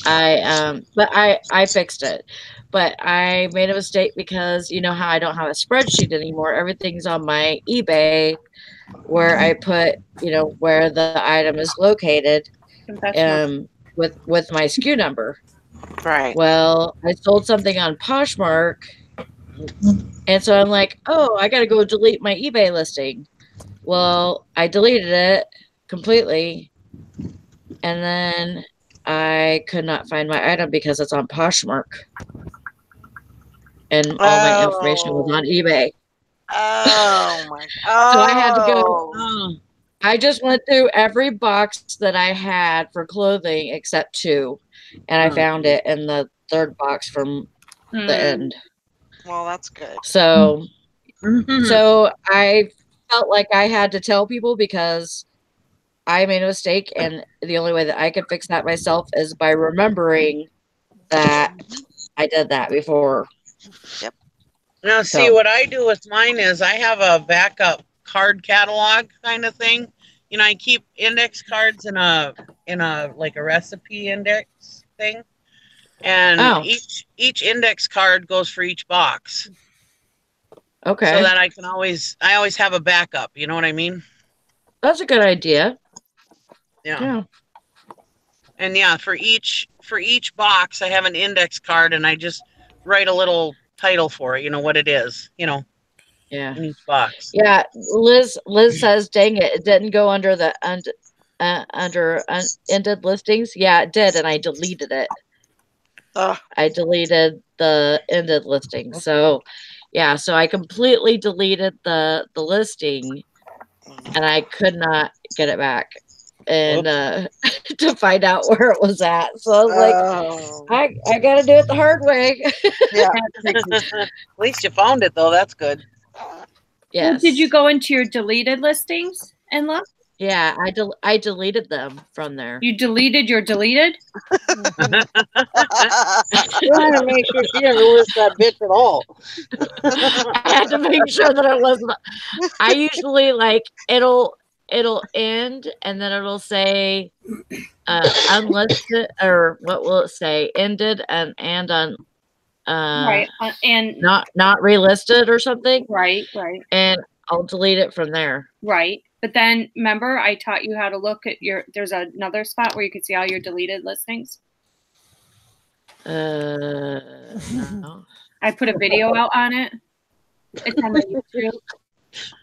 I fixed it, but I made a mistake because you know how I don't have a spreadsheet anymore. Everything's on my eBay where I put, where the item is located, with my SKU number. Right. Well, I sold something on Poshmark, and so I'm like, oh, I got to go delete my eBay listing. Well, I deleted it completely, and then I could not find my item because it's on Poshmark. And all my information was on eBay. Oh, my God. So I had to go. I just went through every box that I had for clothing except 2. And I found it in the 3rd box from the end. Well, that's good. So I felt like I had to tell people because I made a mistake, and the only way that I could fix that myself is by remembering that I did that before. Yep. Now, see, what I do with mine is I have a backup card catalog kind of thing. I keep index cards in a like a recipe index thing, and each index card goes for each box. Okay. So that I always have a backup. You know what I mean? That's a good idea. Yeah. And for each box, I have an index card, and I just write a little title for it. What it is. In each box. Yeah, Liz says, "Dang it! It didn't go under the ended listings." Yeah, it did, and I deleted it. I deleted the ended listing. So, so I completely deleted the listing, and I could not get it back. And to find out where it was at. So I was like, I got to do it the hard way. Yeah. At least you found it, though. That's good. Yes. Well, did you go into your deleted listings and look? Yeah, I deleted them from there. You deleted your deleted? You want to make sure she never lists that bitch at all. I had to make sure that it wasn't. I usually it'll end, and then it'll say unlisted, or what will it say? Ended and on right, and not relisted or something. Right. And I'll delete it from there. Right. But then remember I taught you how to look at there's another spot where you can see all your deleted listings. No. I put a video out on it. It's on YouTube.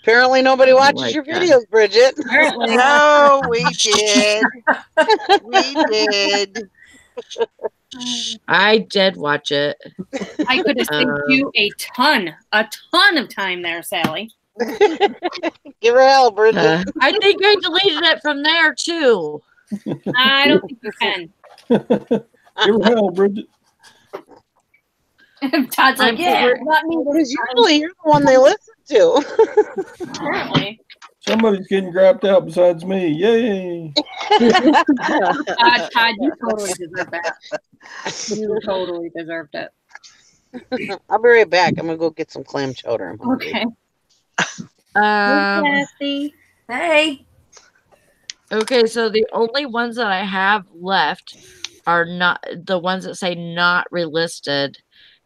Apparently nobody watches your videos, Bridget. Apparently. No, we did. We did. I did watch it. I could have saved you a ton of time there, Sally. Give her hell, Bridget. I think I deleted it from there too. I don't think you can. Give her hell, Bridget. Todd's like, yeah, not me. Because usually you're the one they listen to. Apparently. Somebody's getting grabbed out besides me. Yay. Todd, you totally deserve that. You totally deserved it. I'll be right back. I'm going to go get some clam chowder. Okay. Hey, hey. Okay, so the only ones that I have left are not the ones that say not relisted.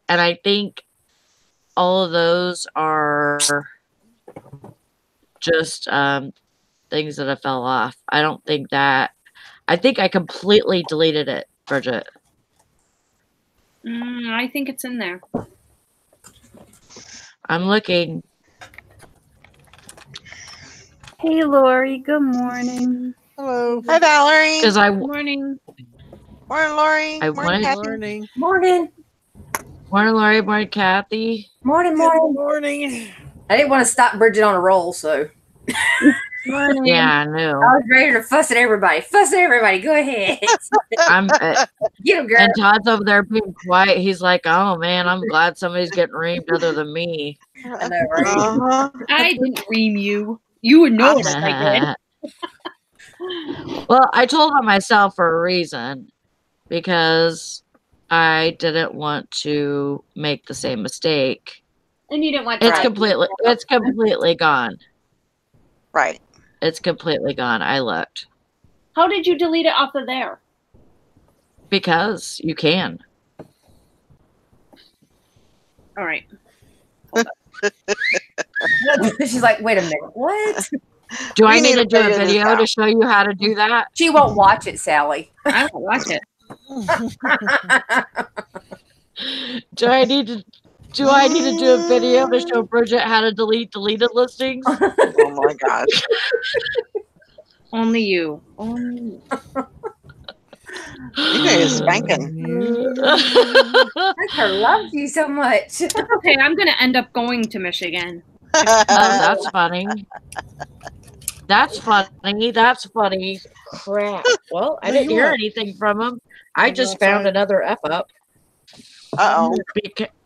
And I think all of those are just things that I fell off. I don't think that. I think I completely deleted it, Bridget. I think it's in there. I'm looking. Hey, Lori. Good morning. Hello. Hi, Valerie. Because Good morning. Morning, Lori. Morning, Kathy. Morning. Morning, Lori. Morning, Kathy. Morning. I didn't want to stop Bridget on a roll, so. Morning. Yeah, I knew. I was ready to fuss at everybody. Go ahead. I'm. Get him, girl. And Todd's over there being quiet. He's like, "Oh man, I'm glad somebody's getting reamed other than me." I know, right? I didn't ream you. You would know it if I did. Well, I told on myself for a reason, because I didn't want to make the same mistake. And you didn't want It's completely gone. Right. It's completely gone. I looked. How did you delete it off of there? Because you can. All right. She's like, wait a minute, what? Do I need to do a video to show you how to do that? She won't watch it, Sally. I won't watch it. Do I need to do a video to show Bridget how to delete deleted listings? Oh my gosh. Only you. Only you. You need a spanking. I love you so much. Okay, I'm going to end up going to Michigan. That's funny. That's funny. Crap. Well, I didn't hear anything from him. I just found another F up. Uh-oh.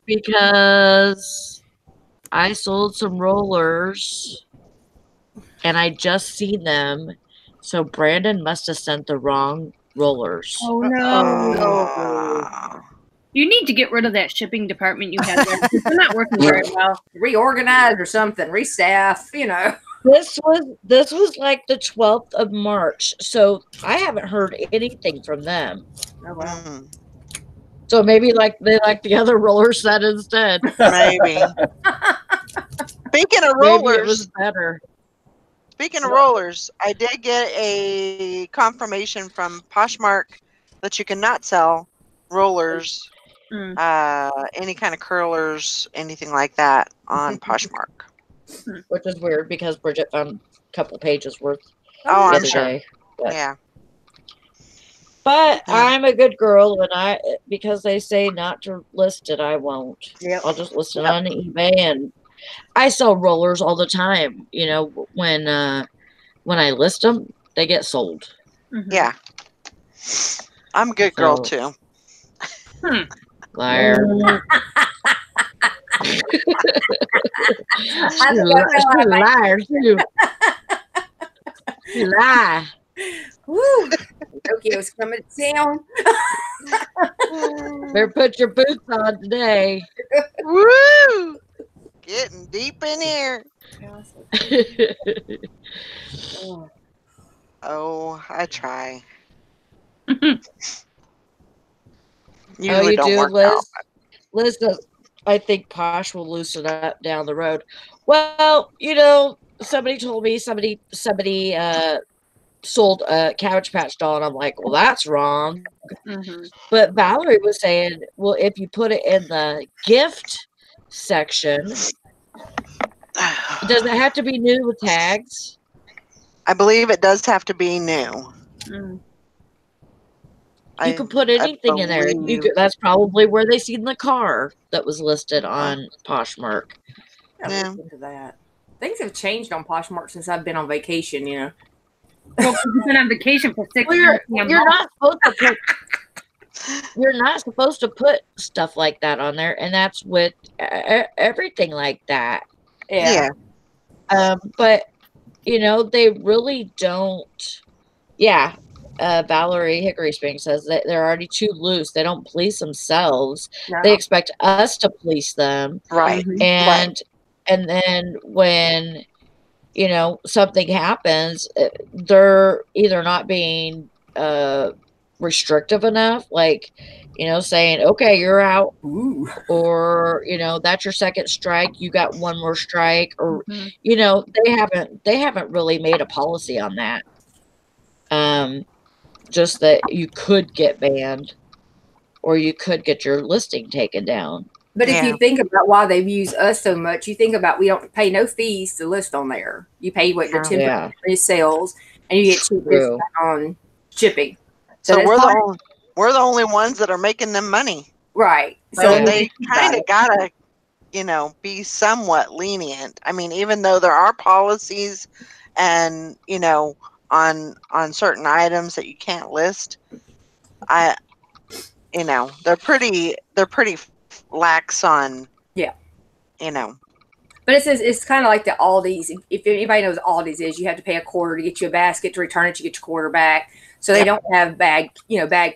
Because I sold some rollers and I just seen them. So Brandon must have sent the wrong rollers. Oh no. You need to get rid of that shipping department you had there. They're not working very well. Reorganize or something, restaff, This was like the 12th of March, so I haven't heard anything from them. Oh wow. So maybe they like the other roller set instead. Maybe. Speaking of rollers, maybe it was better. Speaking of rollers, I did get a confirmation from Poshmark that you cannot sell rollers, any kind of curlers, anything like that on Poshmark. Which is weird because Bridget found a couple pages worth. Oh, the I'm other sure. day. Yeah. But I'm a good girl, and because they say not to list it, I won't. Yep. I'll just list it on eBay, and I sell rollers all the time. When I list them, they get sold. Yeah. I'm a good girl too. Liar. Liar too. Lie. Woo! Tokyo's coming to town. Better put your boots on today. Woo! Getting deep in here. Oh, I try. You don't do, work Liz? out. Liz does. I think Posh will loosen up down the road. Well, somebody told me somebody sold a Cabbage Patch doll, and I'm like, well, that's wrong. But Valerie was saying, well, if you put it in the gift section, does it have to be new with tags? I believe it does have to be new. You could put anything in there. That's probably where they seen the car that was listed on Poshmark. Listen to that. things have changed on Poshmark since I've been on vacation. You know. Well, you've been on vacation for 6 months. You're not supposed to put. You're not supposed to put stuff like that on there, and that's with everything like that. Yeah. But you know, they really don't. Yeah. Valerie Hickory Spring says that they're already too loose. They don't police themselves. No. They expect us to police them. Right. And then when, you know, something happens, they're either not being restrictive enough, like, you know, saying, okay, you're out. Ooh. Or, you know, that's your second strike, you got one more strike, or you know, they haven't really made a policy on that. Just that you could get banned or you could get your listing taken down. But if you think about why they've used us so much, you think about we don't pay no fees to list on there. You pay what your 10% sales, and you get cheap discount on shipping. So we're the only ones that are making them money. Right. So they kind of gotta, you know, be somewhat lenient. I mean, even though there are policies and, you know, on certain items that you can't list, you know, they're pretty lax on, you know. But it's kind of like the Aldi's. If anybody knows what Aldi's is, you have to pay $1 to get you a basket. To return it, you get your quarter back. So they don't have bag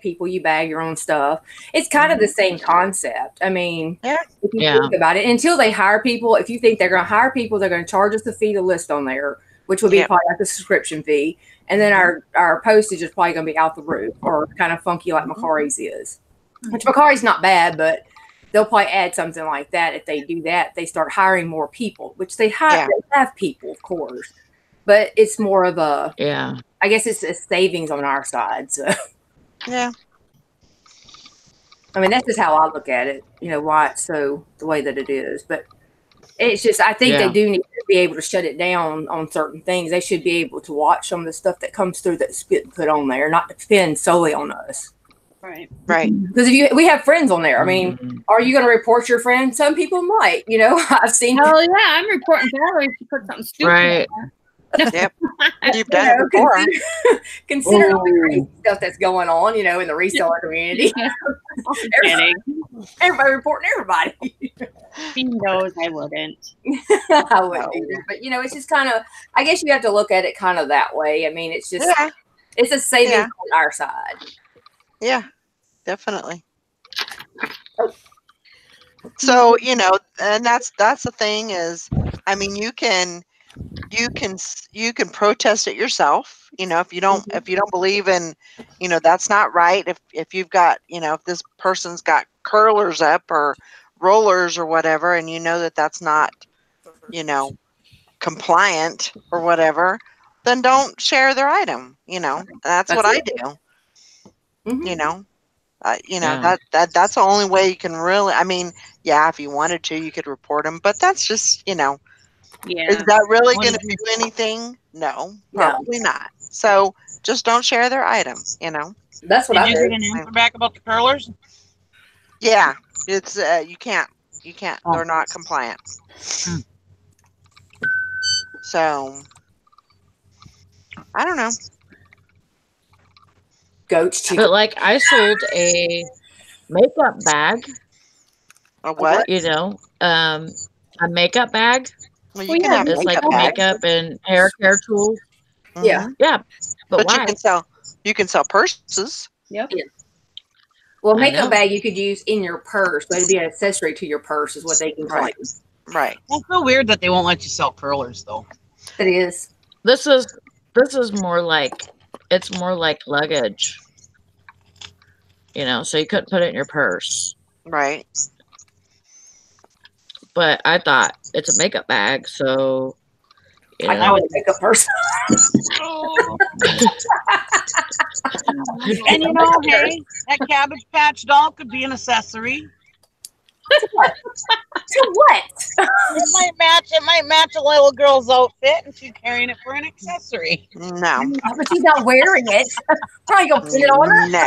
people. You bag your own stuff. It's kind of the same concept. I mean, if you think about it, until they hire people, if you think they're going to hire people, they're going to charge us a fee to list on there, which would be probably like a subscription fee. And then our postage is probably going to be out the roof or kind of funky like Macari's is. Which Macari's not bad, but they'll probably add something like that. If they do that, they start hiring more people, which they hire. They have people, of course, but it's more of a I guess it's a savings on our side. So yeah, I mean that's just how I look at it. You know why it's so the way that it is, but it's just I think they do need to be able to shut it down on certain things. They should be able to watch some of the stuff that comes through that's getting put on there, not depend solely on us. Right. Because we have friends on there. I mean, are you going to report your friend? Some people might. You know, I've seen. Oh yeah, I'm reporting Valerie if she put something stupid. Right. Yep. You've done it before. Consider all the crazy stuff that's going on. You know, in the reseller community. Everybody reporting everybody. She knows I wouldn't. I wouldn't either. But you know, it's just kind of. I guess you have to look at it kind of that way. I mean, it's just it's a savings on our side. Yeah, definitely. So, you know, and that's the thing is, I mean, you can protest it yourself. You know, if you don't believe in, you know, that's not right. If you've got, you know, if this person's got curlers up or rollers or whatever, and you know that that's not, you know, compliant or whatever, then don't share their item. You know, that's what I do. You know, that's the only way you can really. I mean, if you wanted to, you could report them, but that's just, you know, is that really going to do anything? No, probably not. So just don't share their item. You know, that's what I did. Did you get an answer back about the curlers? Yeah, it's you can't. They're not compliant. So I don't know. But like I sold a makeup bag. A what? You know, a makeup bag. Well, you can have it's like makeup and hair care tools. Yeah. But why? You can sell purses. Yep. Yeah. Well, makeup bag you could use in your purse, but it'd be an accessory to your purse, is what they can claim. Right. It's so weird that they won't let you sell curlers, though. It is. This is more like luggage. You know, so you couldn't put it in your purse. Right. But I thought it's a makeup bag, so you know. I know it's a makeup purse. And you know, hey, that Cabbage Patch doll could be an accessory. To what? It might match a little girl's outfit, and she's carrying it for an accessory. No, but she's not wearing it. Probably gonna put it on her. No.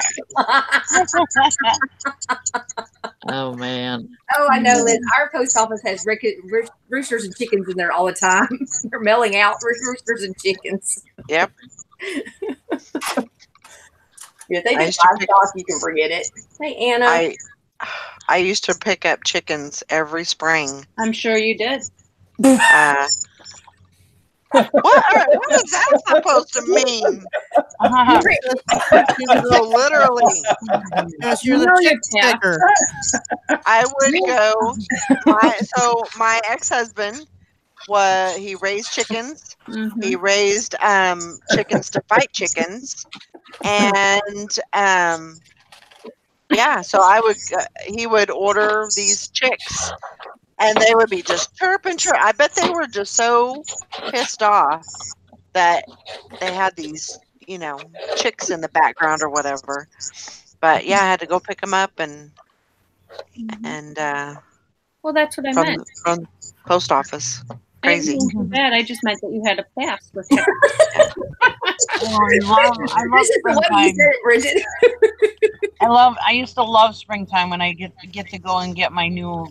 Oh man. Oh, I know, Liz. Our post office has roosters and chickens in there all the time. They're mailing out roosters and chickens. Yep. If they do livestock, you can forget it. Hey, Anna. I used to pick up chickens every spring. I'm sure you did. What is that supposed to mean? No, literally. You're the chick sticker. I would go. My ex-husband he raised chickens. Mm-hmm. He raised chickens to fight chickens, and yeah. So he would order these chicks. And they would be just chirping. I bet they were just so pissed off that they had these, chicks in the background or whatever. But yeah, I had to go pick them up and well, that's what I meant. From the post office. Crazy. I didn't mean too bad. I just meant that you had a pass with it. I love springtime. I used to love springtime when I get to go and get my new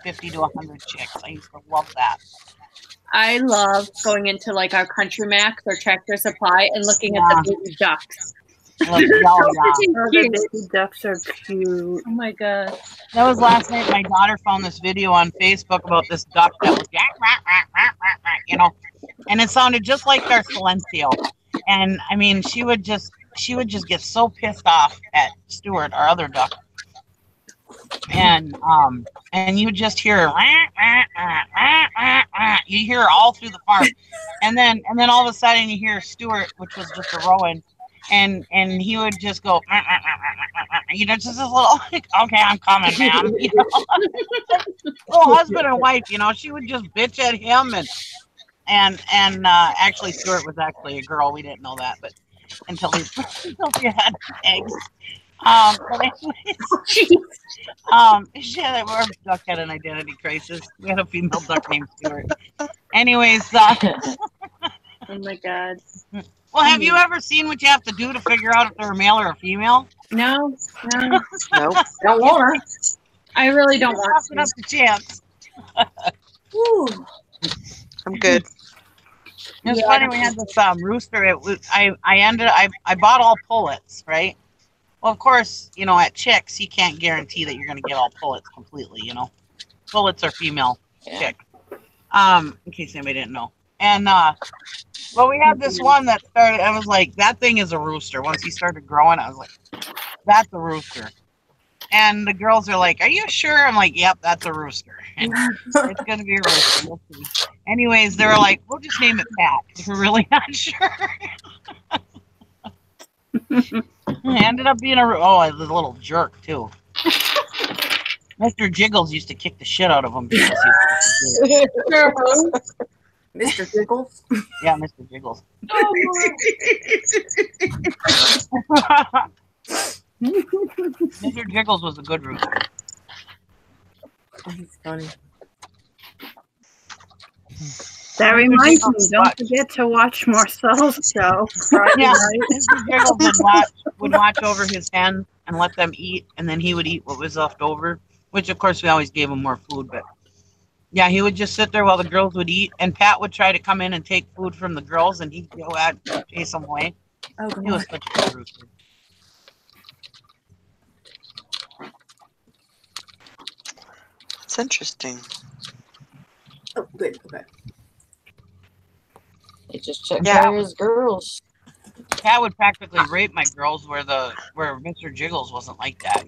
50 to 100 chicks. I used to love that. I love going into like our Country Max or Tractor Supply and looking at the baby ducks. The baby ducks are cute. Oh my god. That was last night. My daughter found this video on Facebook about this duck that was and it sounded just like our silencio. And I mean, she would just get so pissed off at Stuart, our other duck. And you would just hear you hear her all through the farm. And then all of a sudden you hear Stuart, which was just a Rowan, and he would just go just this little like, okay, I'm coming, man. Well, husband and wife, she would just bitch at him and actually Stuart was actually a girl. We didn't know that, but until he had eggs. But anyways, our duck had an identity crisis. We had a female duck named Stuart. Anyways, oh my god. Well, have you ever seen what you have to do to figure out if they're a male or a female? No. Nope. Don't want her. I really don't want to. Up the chance. I'm good. It was funny. We had this rooster. I bought all pullets, right? Well, of course, at chicks, you can't guarantee that you're going to get all pullets completely, Pullets are female chick. In case anybody didn't know. And, well, we had this one that started, I was like, that thing is a rooster. Once he started growing, I was like, that's a rooster. And the girls are like, are you sure? I'm like, yep, that's a rooster. And it's going to be a rooster. We'll see. Anyways, they were like, we'll just name it Pat. We're really not sure. It ended up being a little jerk too. Mr. Jiggles used to kick the shit out of him because he was Mr. Jiggles? Yeah, Mr. Jiggles. Mr. Jiggles was a good rooster. He's funny. That reminds me, don't forget to watch Marcel's show. Yeah, Mr. Jiggles would watch over his hens and let them eat, and then he would eat what was left over, which, of course, we always gave him more food. But, yeah, he would just sit there while the girls would eat, and Pat would try to come in and take food from the girls, and he'd go out and chase them away. Oh, he was such a good rooster. It's interesting. Oh, good. Okay. He just took care of his girls. Pat would practically rape my girls where Mr. Jiggles wasn't like that,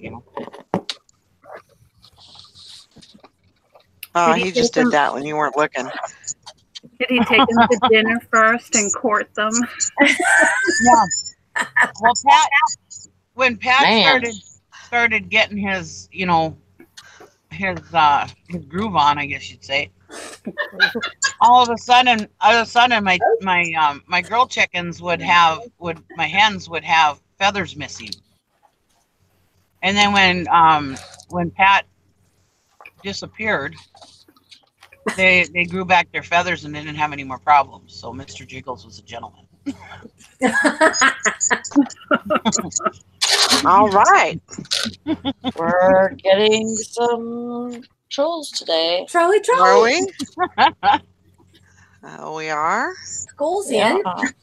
Oh, he just did that when you weren't looking. Did he take them to dinner first and court them? Yeah. Well, when Pat started getting his, his groove on, I guess you'd say. All of a sudden, my girl chickens my hens would have feathers missing. And then when Pat disappeared, they grew back their feathers and they didn't have any more problems. So Mr. Jiggles was a gentleman. All right. We're getting some trolls today. Trolley. Are we? We are. School's in. What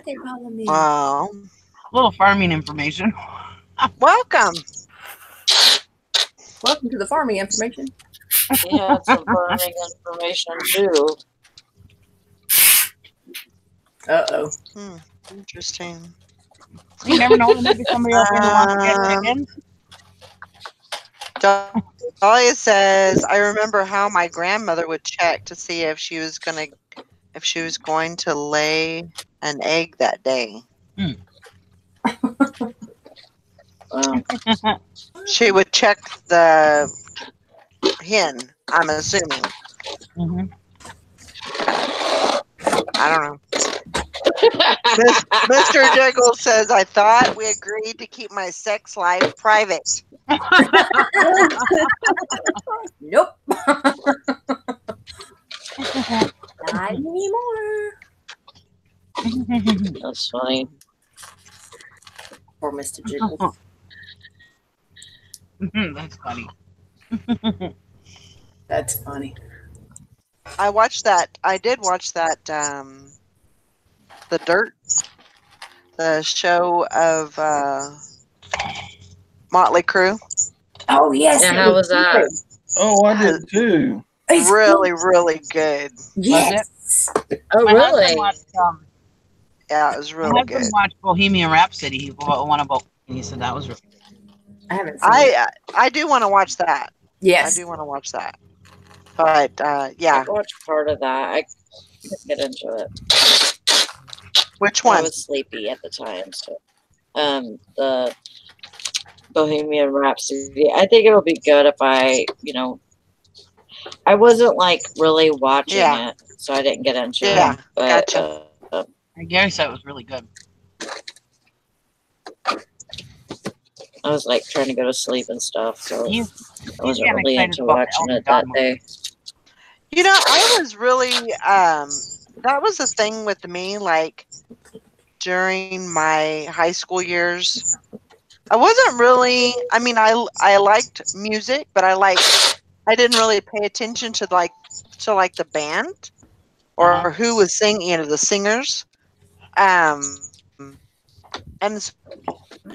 they calling me? Wow. A little farming information. Welcome. Welcome to the farming information. We had some farming information too. Uh-oh. Interesting. You never know. Maybe somebody else here wants to get chickens. Dahlia says, I remember how my grandmother would check to see if she was going to lay an egg that day. Wow. She would check the hen, I'm assuming. I don't know. Mr. Jiggle says, I thought we agreed to keep my sex life private. Nope. Not anymore. That's funny. Poor Mr. Jiggle. That's funny. That's funny. I watched that. I did watch that. The Dirt, the show of Motley Crue. Oh yes. Yeah, how was that? Oh, I did too. Really, really good. Yes. Oh, My really? husband watched, Yeah, it was my really husband good. watched Bohemian Rhapsody. He one about, and he said that was really good. I haven't seen it. I do want to watch that. Yes. I do want to watch that. But yeah. I watched part of that. I couldn't get into it. Which I one? was sleepy at the time, so the Bohemian Rhapsody. I think it'll be good if I wasn't like really watching it, so I didn't get into it. But gotcha. Gary said it was really good. I was like trying to go to sleep and stuff, so I wasn't getting really excited into about the watching Elton it that John day. I was really that was the thing with me, like during my high school years. I wasn't really, I mean, I liked music, but I didn't really pay attention to the band or who was singing, the singers. And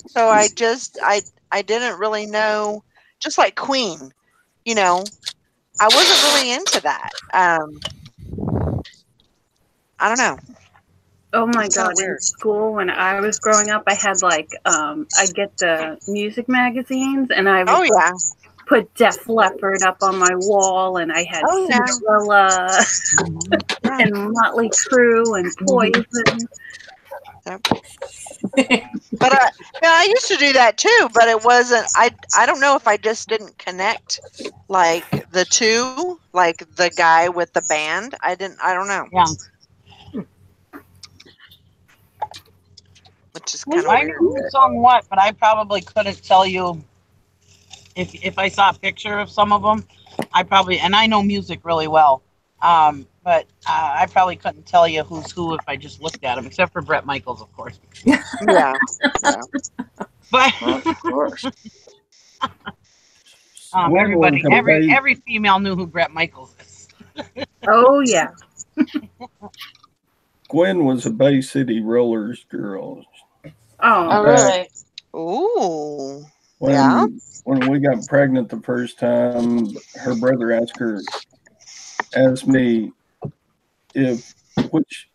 so I didn't really know, just like Queen, I wasn't really into that. I don't know. Oh my God! In school, when I was growing up, I had I get the music magazines, and I would put Def Leppard up on my wall, and I had Cinderella and Motley Crue and Poison. But I used to do that too, but it wasn't. I don't know if I just didn't connect like the two, like the guy with the band. I don't know. Yeah. Which is kind of I weird. knew who sung what, but I probably couldn't tell you if I saw a picture of some of them. And I know music really well, but I probably couldn't tell you who's who if I just looked at them, except for Bret Michaels, of course. Yeah. But of course. every female knew who Bret Michaels is. Oh yeah. Gwen was a Bay City Rollers girl. Oh, really? Ooh. When we got pregnant the first time, her brother asked me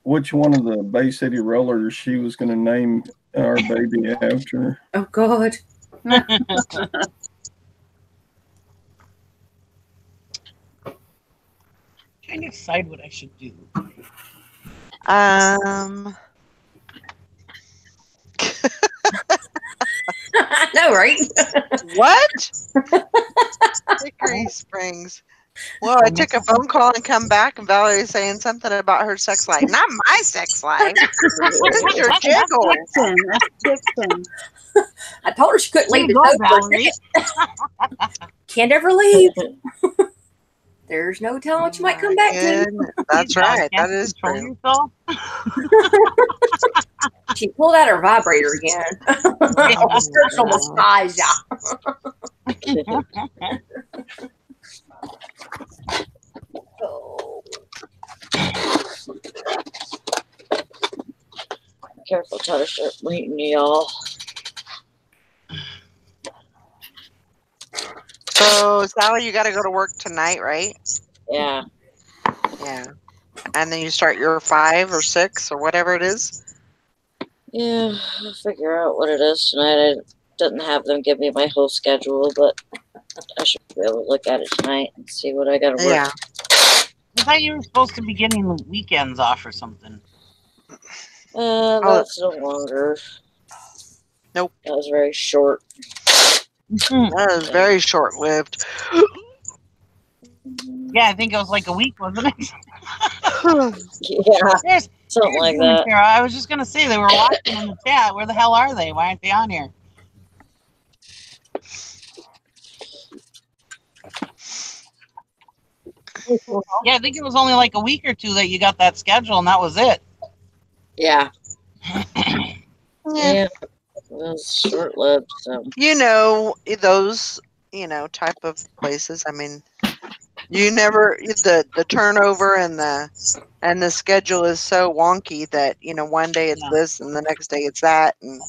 which one of the Bay City Rollers she was going to name our baby after. Oh God. Trying to decide what I should do. I know, right? What? Hickory Springs. Well, I took a phone call and come back, and Valerie's saying something about her sex life. Not my sex life. It's your jiggle. That's Dixon. I told her she couldn't leave Go, the Valerie. Can't ever leave. There's no telling what you might come back to. That's right. That is true. She pulled out her vibrator again. She'll massage ya. Careful, try to start bleeding, y'all. So, Sally, you got to go to work tonight, right? Yeah. Yeah. And then you start your 5 or 6 or whatever it is? Yeah, I'll figure out what it is tonight. I didn't have them give me my whole schedule, but I should be able to look at it tonight and see what I got to work. Yeah. I thought you were supposed to be getting the weekends off or something. That's no longer. Nope. That was very short. That was very short-lived. Yeah, I think it was like a week, wasn't it? Yeah, something like that. Sarah. I was just going to say, they were watching in the chat. Where the hell are they? Why aren't they on here? Yeah, I think it was only like a week or two that you got that schedule, and that was it. Yeah. Yeah. It was short-lived, so. You know, those, type of places. I mean, you never the turnover and the schedule is so wonky that one day it's this and the next day it's that, and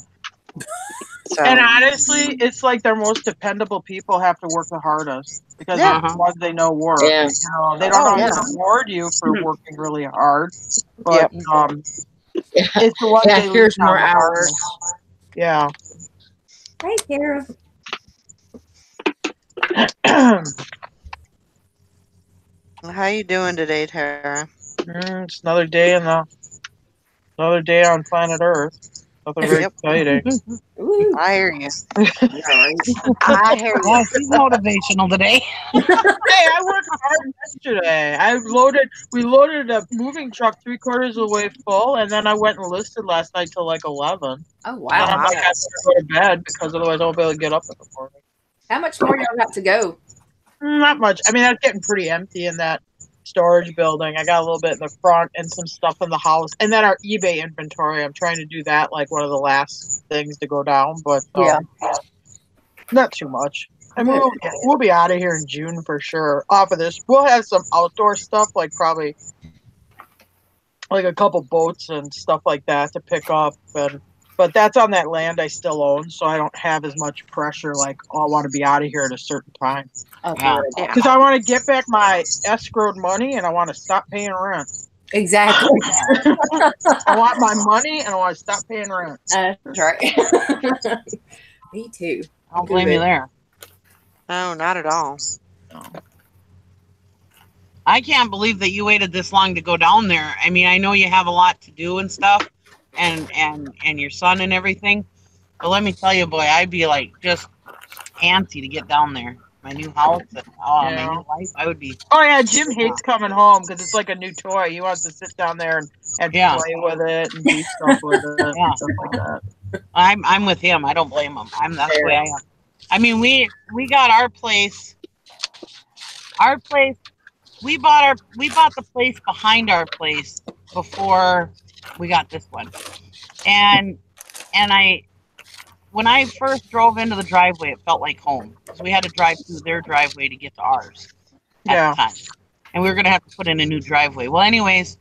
so. And honestly, it's like their most dependable people have to work the hardest because they're the ones they know work. Yeah. They don't always reward you for working really hard, but it's the ones they here's leave more on the hours. hardest. Yeah. Hey, Sarah. How you doing today, Tara? It's another day on planet Earth. Nothing very exciting. I hear you. I hear you. Yeah, she's motivational today. Hey, I worked hard yesterday. We loaded a moving truck 3/4 of the way full, and then I went and listed last night till like 11. Oh, wow. And I'm like, I better go to bed because otherwise I won't be able to get up in the morning. How much more y'all got to go? Not much. I mean, that's getting pretty empty in that storage building. I got a little bit in the front and some stuff in the house. And then our eBay inventory, I'm trying to do that like one of the last things to go down, but not too much. I mean, we'll be out of here in June for sure. Off of this, we'll have some outdoor stuff, like probably like a couple boats and stuff like that to pick up. But that's on that land I still own, so I don't have as much pressure. Like, I want to be out of here at a certain time. Because I want to get back my escrowed money and I want to stop paying rent. Exactly. I want my money and I want to stop paying rent. That's right. Me too. I don't blame you there. No, not at all. No. I can't believe that you waited this long to go down there. I mean, I know you have a lot to do and stuff, and your son and everything. But let me tell you, boy, I'd be like just antsy to get down there. My new house, my new life, I would be. Oh yeah, Jim hates coming home because it's like a new toy. He wants to sit down there and play with it and do stuff with it and stuff like that. I'm with him. I don't blame him. That's the way I am. I mean, we got our place. Our place. We bought the place behind our place before we got this one, and when I first drove into the driveway, it felt like home because we had to drive through their driveway to get to ours at the time, and we were gonna have to put in a new driveway. Well, anyways,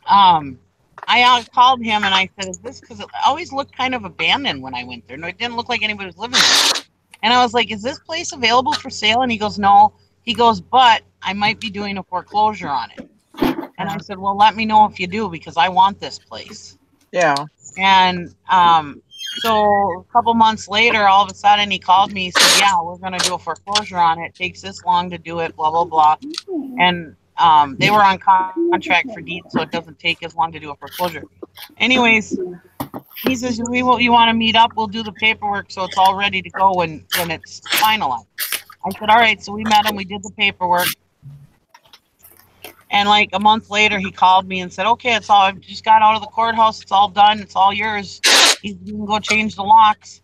I called him and I said, "Is this because it always looked kind of abandoned when I went there? No, it didn't look like anybody was living there." And I was like, "Is this place available for sale?" And he goes, "No." He goes, "But I might be doing a foreclosure on it." And I said, "Well, let me know if you do because I want this place." Yeah. And so a couple months later, all of a sudden he called me. He said, "Yeah, we're going to do a foreclosure on it. It takes this long to do it, blah, blah, blah." And they were on contract for deeds, so it doesn't take as long to do a foreclosure. Anyways, he says, you want to meet up? We'll do the paperwork so it's all ready to go when it's finalized. I said, all right. So we met him. We did the paperwork. And like a month later, he called me and said, "Okay, it's all. I just got out of the courthouse. It's all done. It's all yours. You can go change the locks."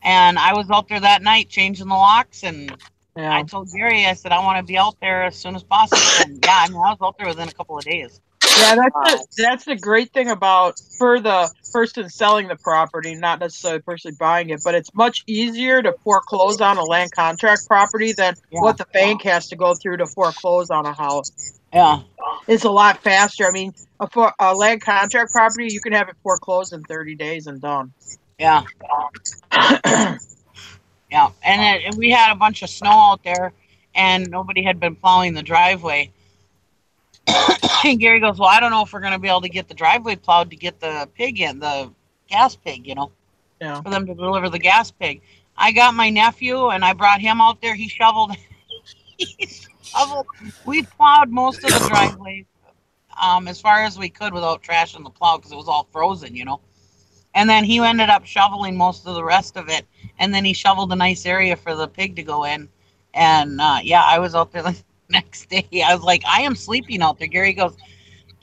And I was out there that night changing the locks. And I told Gary, I said, "I want to be out there as soon as possible." And I was out there within a couple of days. Yeah, that's the great thing about for the person selling the property, not necessarily the person buying it, but it's much easier to foreclose on a land contract property than what the bank has to go through to foreclose on a house. Yeah. It's a lot faster. I mean, for a land contract property, you can have it foreclosed in 30 days and done. Yeah. Yeah. And we had a bunch of snow out there, and nobody had been plowing the driveway. And Gary goes, well, I don't know if we're going to be able to get the driveway plowed to get the pig in, the gas pig, you know, for them to deliver the gas pig. I got my nephew, and I brought him out there. He shoveled. We plowed most of the driveway as far as we could without trashing the plow because it was all frozen, you know. And then he ended up shoveling most of the rest of it. And then he shoveled a nice area for the pig to go in. And I was out there the next day. I was like, I am sleeping out there. Gary goes,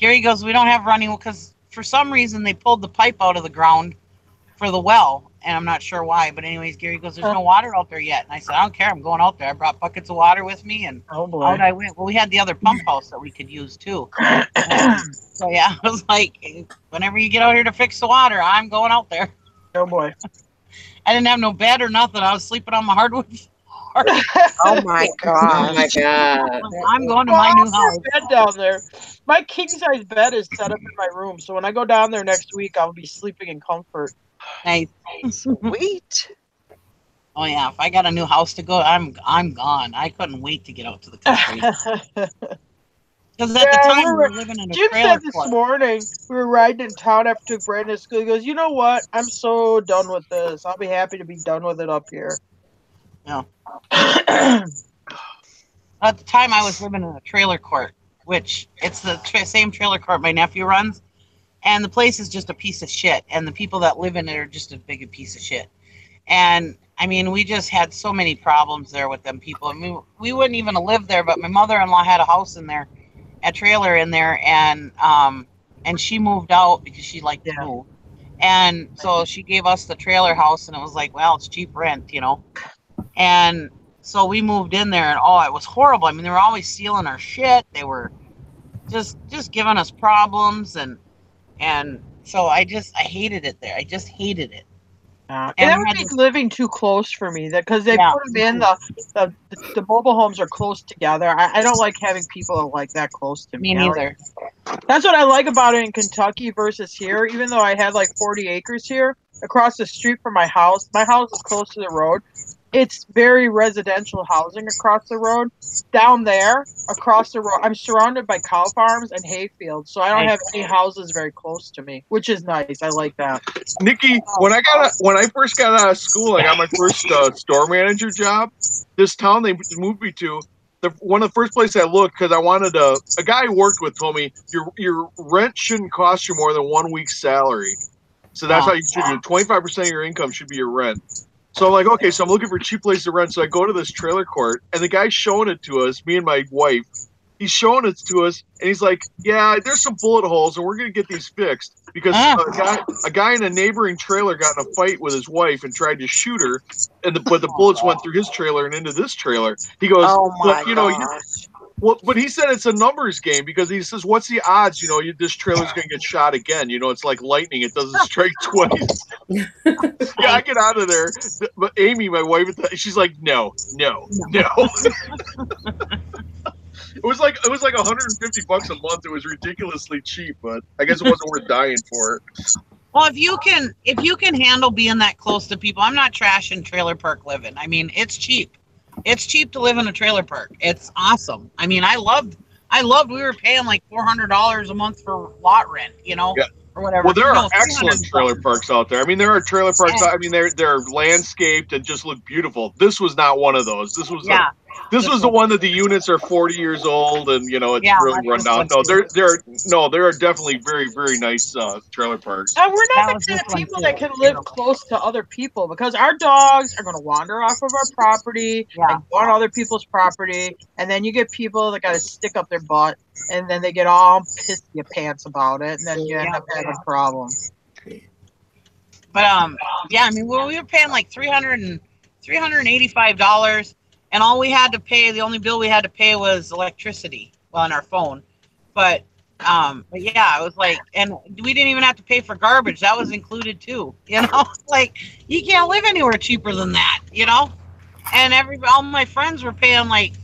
we don't have running because for some reason they pulled the pipe out of the ground for the well. And I'm not sure why. But anyways, Gary goes, there's no water out there yet. And I said, I don't care. I'm going out there. I brought buckets of water with me. And out I went. Well, we had the other pump house that we could use too. So yeah, I was like, whenever you get out here to fix the water, I'm going out there. Oh boy. I didn't have no bed or nothing. I was sleeping on my hardwood floor. Oh my god. Oh my god. I'm going to my new house. Bed down there. My king size bed is set up in my room, so when I go down there next week, I'll be sleeping in comfort. Nice. Sweet. Oh yeah, if I got a new house to go, I'm gone. I couldn't wait to get out to the country. Because at the time we were living in a Jim trailer said this morning, we were riding in town after took Brandon to school. He goes, you know what? I'm so done with this. I'll be happy to be done with it up here. Yeah. At the time I was living in a trailer court, which it's the same trailer court my nephew runs. And the place is just a piece of shit. And the people that live in it are just as big a piece of shit. And I mean, we just had so many problems there with them people. I mean, we wouldn't even have lived there, but my mother-in-law had a house in there, a trailer in there, and she moved out because she liked to move. And so she gave us the trailer house, and it was like, well, it's cheap rent, you know. And so we moved in there, and it was horrible. I mean, they were always stealing our shit. They were just giving us problems, and so I hated it there. I just hated it. And that would be living too close for me, because they put them in the mobile homes are close together. I don't like having people like that close to me. Me neither. That's what I like about it in Kentucky versus here. Even though I had like 40 acres here, across the street from my house is close to the road. It's very residential housing across the road. Down there, across the road, I'm surrounded by cow farms and hay fields, so I don't have any houses very close to me, which is nice. I like that. Nikki, when I first got out of school, I got my first store manager job. This town they moved me to, one of the first places I looked because I wanted a guy I worked with told me your rent shouldn't cost you more than 1 week's salary. So that's how you should do it. 25% of your income should be your rent. So I'm like, okay, so I'm looking for a cheap place to rent. So I go to this trailer court, and the guy's showing it to us, me and my wife. He's showing it to us, and he's like, yeah, there's some bullet holes, and we're going to get these fixed. Because a guy in a neighboring trailer got in a fight with his wife and tried to shoot her, but the bullets went through his trailer and into this trailer. He goes, but he said it's a numbers game because he says, what's the odds, this trailer's going to get shot again? It's like lightning. It doesn't strike twice. I get out of there. But Amy, my wife, she's like, no. It was like $150 a month. It was ridiculously cheap, but I guess it wasn't worth dying for. Well, if you can handle being that close to people, I'm not trashing trailer park living. I mean, it's cheap. It's cheap to live in a trailer park. It's awesome. I mean, I loved we were paying like $400 a month for lot rent, or whatever. Well, there are excellent trailer parks out there. I mean, there are trailer parks. I mean, they're landscaped and just look beautiful. This was not one of those. This was this was the one that the units are 40 years old and it's really run down. No, there are definitely very, very nice trailer parks. And we're not the kind of people that can live close to other people because our dogs are going to wander off of our property and go on other people's property, and then you get people that got to stick up their butt, and then they get all pissed your pants about it, and then you end up having problems. But I mean, we were paying like $385. And all we had to pay, the only bill we had to pay was electricity on our phone. But But yeah, it was like, and we didn't even have to pay for garbage. That was included too. You know, like you can't live anywhere cheaper than that. You know, and all my friends were paying like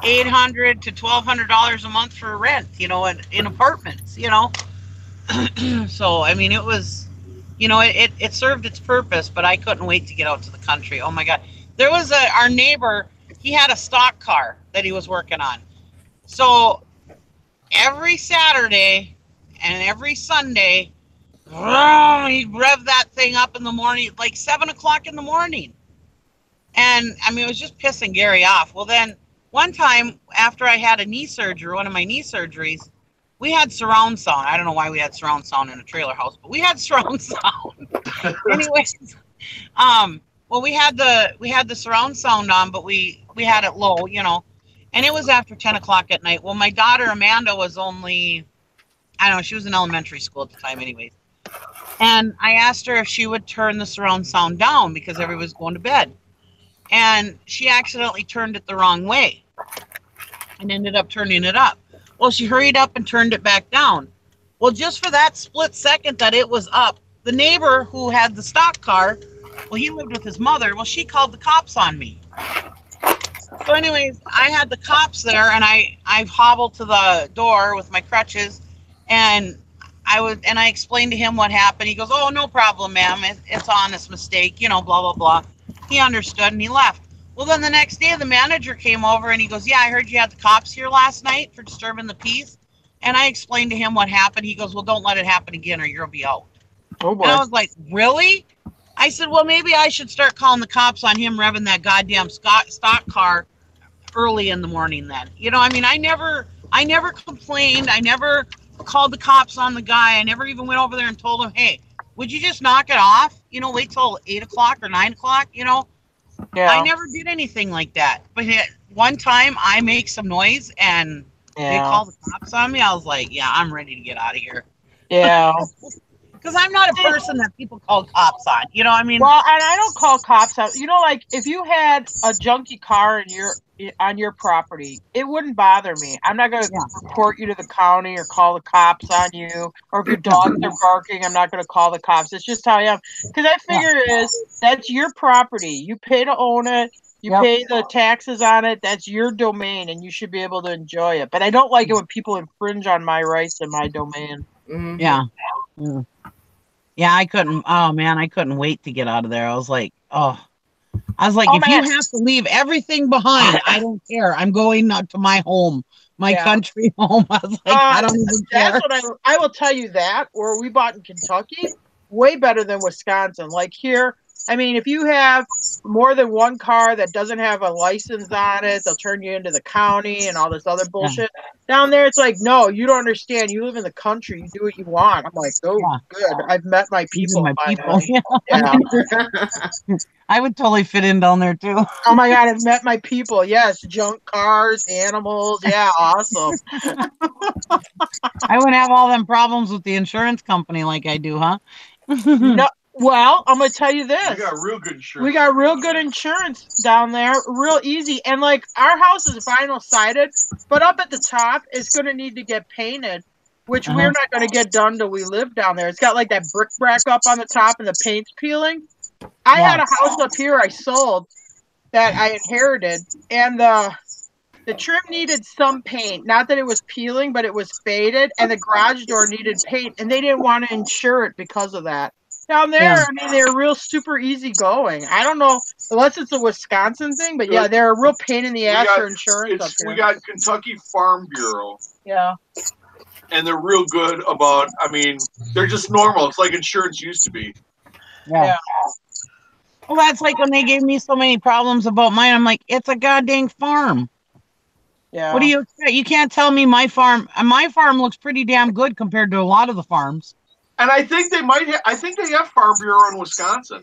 $800 to $1,200 a month for rent. You know, in apartments. You know, so I mean, it was, you know, it served its purpose. But I couldn't wait to get out to the country. Oh my God, there was our neighbor. He had a stock car that he was working on. So every Saturday and every Sunday, he'd rev that thing up in the morning, like 7 o'clock in the morning. And I mean, it was just pissing Gary off. Well, then one time after I had a knee surgery, one of my knee surgeries, we had surround sound. I don't know why we had surround sound in a trailer house, but we had surround sound. Anyways, well, we had the surround sound on, but we had it low, you know. And it was after 10 o'clock at night. Well, my daughter, Amanda, was only, I don't know, she was in elementary school at the time anyways. And I asked her if she would turn the surround sound down because everybody was going to bed. And she accidentally turned it the wrong way and ended up turning it up. Well, she hurried up and turned it back down. Well, just for that split second that it was up, the neighbor who had the stock car, well, he lived with his mother. Well, she called the cops on me. So anyways, I had the cops there, and I hobbled to the door with my crutches, and I explained to him what happened. He goes, "Oh, no problem, ma'am. It's an honest mistake, you know, blah, blah, blah." He understood, and he left. Well, then the next day, the manager came over, and he goes, "Yeah, I heard you had the cops here last night for disturbing the peace." And I explained to him what happened. He goes, "Well, don't let it happen again, or you'll be out." Oh, boy. And I was like, "Really?" I said, "Well, maybe I should start calling the cops on him revving that goddamn stock car early in the morning then." You know, I mean, I never complained. I never called the cops on the guy. I never even went over there and told him, "Hey, would you just knock it off? You know, wait till 8 o'clock or 9 o'clock, you know?" Yeah. I never did anything like that. But one time I make some noise and they call the cops on me. I was like, yeah, I'm ready to get out of here. Yeah. Because I'm not a person that people call cops on. You know, I mean. Well, and I don't call cops out. You know, like if you had a junky car on your property, it wouldn't bother me. I'm not going to report you to the county or call the cops on you. Or if your dogs are barking, I'm not going to call the cops. It's just how I am. Because I figure that's your property. You pay to own it. You pay the taxes on it. That's your domain, and you should be able to enjoy it. But I don't like it when people infringe on my rights and my domain. Mm-hmm. Yeah. Mm. Yeah, I couldn't. Oh man, I couldn't wait to get out of there. I was like, if you have to leave everything behind, I don't care. I'm going to my home, my country home. I was like, I don't even care. That's what I will tell you that. Where we bought in Kentucky, way better than Wisconsin. Like here, I mean, if you have more than one car that doesn't have a license on it, they'll turn you into the county and all this other bullshit. Yeah. Down there, it's like, no, you don't understand. You live in the country. You do what you want. I'm like, oh, good. I've met my people. Yeah. I would totally fit in down there, too. Oh, my God. I've met my people. Yes. Junk cars, animals. Yeah. Awesome. I wouldn't have all them problems with the insurance company like I do, huh? No. Well, I'm going to tell you this. We got real good insurance. We got real good insurance down there, real easy. And like our house is vinyl sided, but up at the top, it's going to need to get painted, which we're not going to get done till we live down there. It's got like that brick-brack up on the top and the paint's peeling. I had a house up here I sold that I inherited, and the trim needed some paint. Not that it was peeling, but it was faded, and the garage door needed paint, and they didn't want to insure it because of that. Down there, I mean, they're real super easy going. I don't know, unless it's a Wisconsin thing, but yeah, they're a real pain in the ass for insurance up here. We got Kentucky Farm Bureau. Yeah. And they're real good about, I mean, they're just normal. It's like insurance used to be. Yeah. Well, that's like when they gave me so many problems about mine. I'm like, it's a goddamn farm. Yeah. What do you expect? You can't tell me my farm looks pretty damn good compared to a lot of the farms. And I think they might I think they have Farm Bureau in Wisconsin.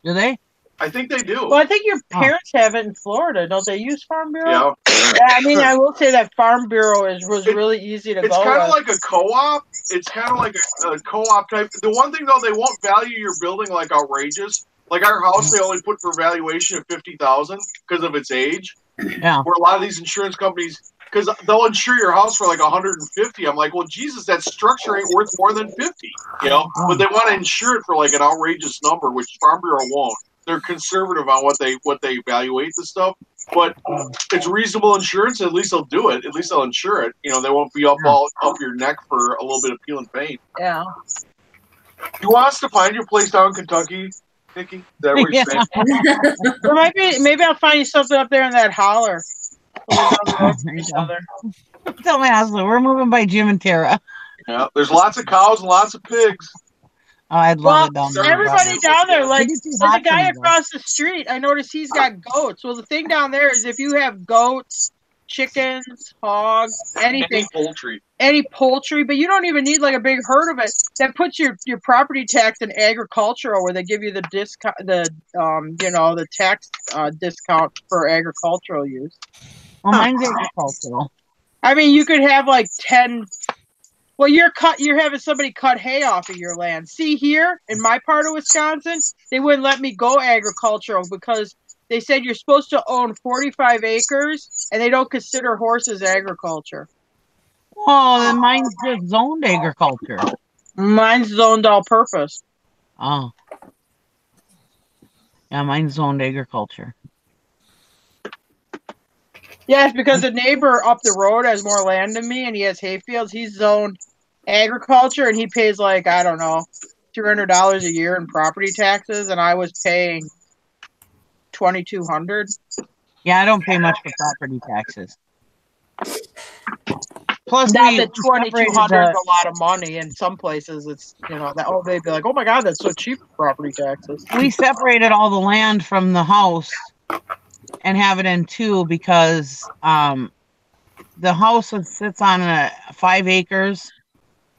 Do they? I think they do. Well, I think your parents have it in Florida. Don't they use Farm Bureau? Yeah. I mean, I will say that Farm Bureau was really easy to go. It's kind of like a co-op. It's kind of like a co-op type. The one thing, though, they won't value your building like outrageous. Like our house, they only put for valuation of $50,000 because of its age. Yeah. Where a lot of these insurance companies, because they'll insure your house for like 150. I'm like, well, Jesus, that structure ain't worth more than 50, you know. But they want to insure it for like an outrageous number, which Farm Bureau won't. They're conservative on what they evaluate the stuff, but it's reasonable insurance. At least they'll do it. At least they'll insure it. You know, they won't be up your neck for a little bit of peel and paint. Yeah. You want us to find your place down in Kentucky, Nikki? Is that what you're saying? Or maybe I'll find you something up there in that holler. Down the road from each other. Tell my husband we're moving by Jim and Tara. Yeah, there's lots of cows and lots of pigs. Oh, I'd love it down there. Everybody down there, like the guy across the street, I noticed he's got goats. Well, the thing down there is if you have goats, chickens, hogs, anything, any poultry, but you don't even need like a big herd of it. That puts your property tax in agricultural, where they give you the discount, the tax discount for agricultural use. Well, mine's agricultural. I mean, you could have like 10. Well, you're having somebody cut hay off of your land. See, here in my part of Wisconsin, they wouldn't let me go agricultural because they said you're supposed to own 45 acres, and they don't consider horses agriculture. Oh, then mine's just zoned agriculture. Mine's zoned all purpose. Oh. Yeah, mine's zoned agriculture. Yeah, it's because the neighbor up the road has more land than me, and he has hay fields. He's zoned agriculture, and he pays like, I don't know, $200 a year in property taxes, and I was paying $2,200. Yeah, I don't pay much for property taxes. Plus, not that $2,200 is a lot of money. In some places, it's they'd be like, "Oh my God, that's so cheap for property taxes." We separated all the land from the house and have it in two because the house sits on 5 acres,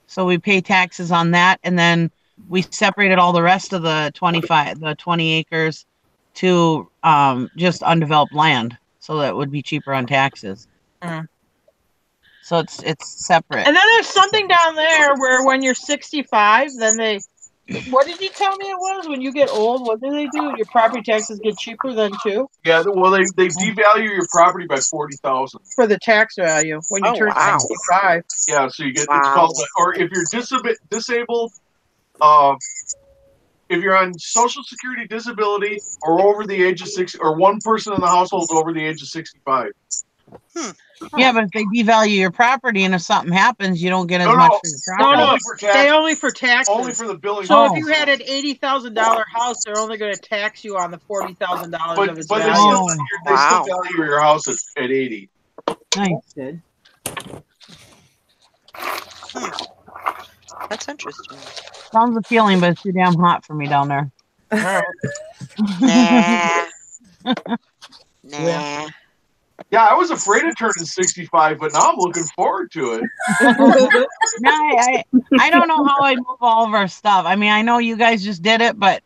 so we pay taxes on that, and then we separated all the rest of the 20 acres to just undeveloped land, so that would be cheaper on taxes. So it's separate. And then there's something down there where when you're 65, then what did you tell me it was? When you get old, what do they do? Your property taxes get cheaper then too? Yeah, well, they devalue your property by $40,000 for the tax value when you turn 65. Yeah, so you get it's called, or if you're disabled, if you're on Social Security disability or over the age of 60, or one person in the household over the age of 65. Yeah, but if they devalue your property and if something happens, you don't get as much for your property. They only for taxes. Only for the billing. So if you had an $80,000 house, they're only going to tax you on the $40,000 of its value. They still value your house at 80. Nice, good. That's interesting. Sounds appealing, but it's too damn hot for me down there. Nah. Yeah, I was afraid of turning 65, but now I'm looking forward to it. No, I don't know how I move all of our stuff. I mean, I know you guys just did it, but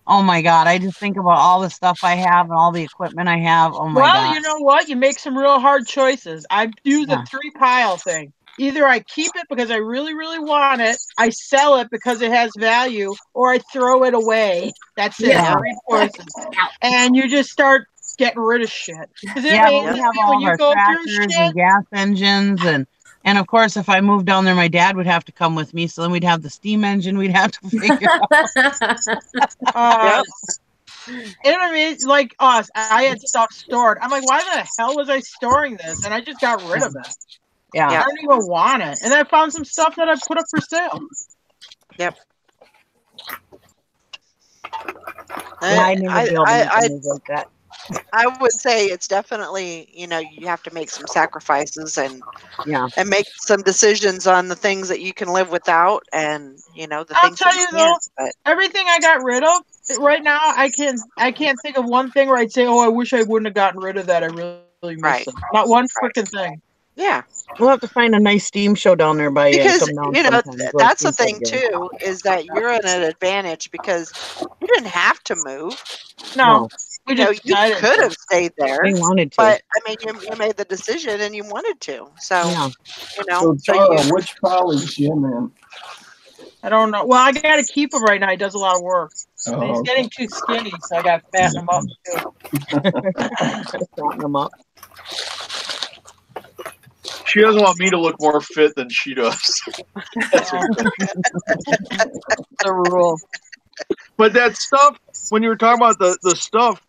oh my God, I just think about all the stuff I have and all the equipment I have. Oh my God. Well, you know what? You make some real hard choices. I do the 3-pile thing. Either I keep it because I really, really want it, I sell it because it has value, or I throw it away. That's it. Yeah. 3 choices. And you just start getting rid of shit. Yeah, but we have all of our tractors and gas engines, and of course, if I moved down there, my dad would have to come with me. So then we'd have the steam engine. We'd have to figure out. You know what I mean? Like us, I had stuff stored. I'm like, why the hell was I storing this? And I just got rid of it. Yeah, I don't even want it. And I found some stuff that I put up for sale. Yep. I never build anything like that. I would say it's definitely, you have to make some sacrifices and make some decisions on the things that you can live without, and the I'll things tell that you though, everything I got rid of right now, I can't think of one thing where I'd say, oh, I wish I wouldn't have gotten rid of that. I really miss it. Not one freaking thing. Yeah. We'll have to find a nice steam show down there by because sometime. That's the thing too, is that you're at an advantage because you didn't have to move. No. You could have stayed there. We wanted to. But I mean, you made the decision and you wanted to. So So Tara, which pile is Jim in? I don't know. Well, I got to keep him right now. He does a lot of work. Oh, he's getting too skinny, so I got to fatten him up too. Fatten him up. She doesn't want me to look more fit than she does. That's the rule. But that stuff, when you were talking about the stuff,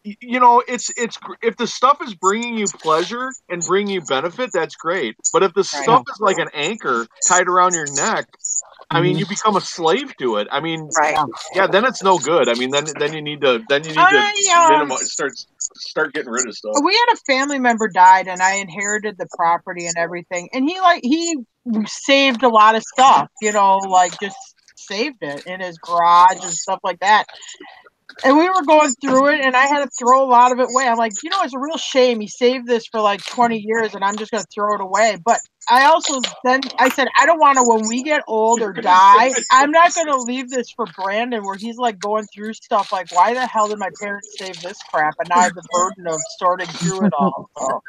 you know, it's if the stuff is bringing you pleasure and bringing you benefit, that's great. But if the stuff is like an anchor tied around your neck, I mean, you become a slave to it. I mean, yeah, then it's no good. I mean, then you need to minimize, start getting rid of stuff. We had a family member died, and I inherited the property and everything, and he saved a lot of stuff, you know, like just saved it in his garage and stuff like that. And we were going through it, and I had to throw a lot of it away. I'm like, you know, it's a real shame. He saved this for like 20 years, and I'm just going to throw it away. But I also I said, I don't want to, when we get old or die, I'm not going to leave this for Brandon where he's like going through stuff like, why the hell did my parents save this crap? And now I have the burden of sorting through it all. So,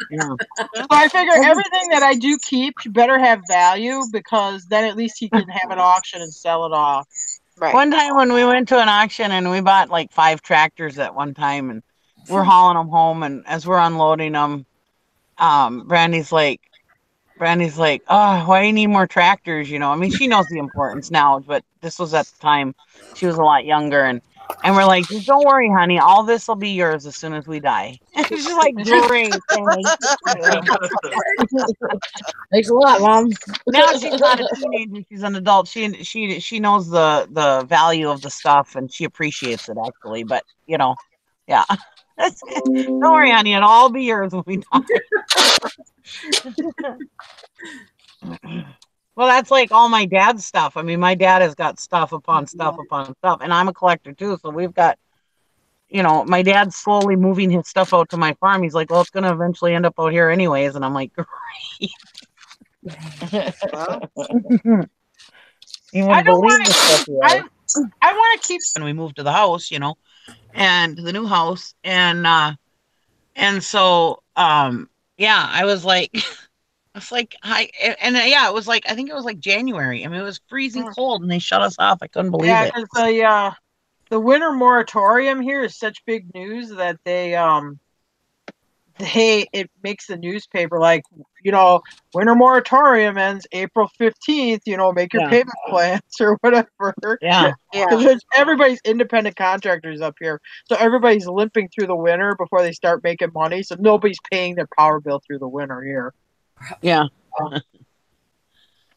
so I figure everything that I do keep better have value, because then at least he can have an auction and sell it off. Right. One time when we went to an auction and we bought like 5 tractors at one time, and we're hauling them home, and as we're unloading them, Brandy's like, oh, why do you need more tractors? You know, I mean, she knows the importance now, but this was at the time she was a lot younger, and we're like, just don't worry, honey, all this will be yours as soon as we die. And she's like, great, thanks a lot, Mom. Now she's not a teenager; she's an adult. She knows the value of the stuff, and she appreciates it actually. But you know, yeah. Don't worry, honey, it'll all be yours when we die. Well, that's like all my dad's stuff. I mean, my dad has got stuff upon stuff upon stuff, and I'm a collector too. So we've got, you know, my dad's slowly moving his stuff out to my farm. He's like, well, it's going to eventually end up out here anyways. And I'm like, great. You wouldn't believe the stuff you have. I want to keep. When we moved to the house, you know, and the new house, and so, yeah, I was like, it was like, I think it was like January. I mean, it was freezing cold, and they shut us off. I couldn't believe it. Yeah, because the winter moratorium here is such big news that it makes the newspaper like, you know, winter moratorium ends April 15th, you know, make your payment plans or whatever. Yeah. Because everybody's independent contractors up here. So everybody's limping through the winter before they start making money. So nobody's paying their power bill through the winter here. Yeah.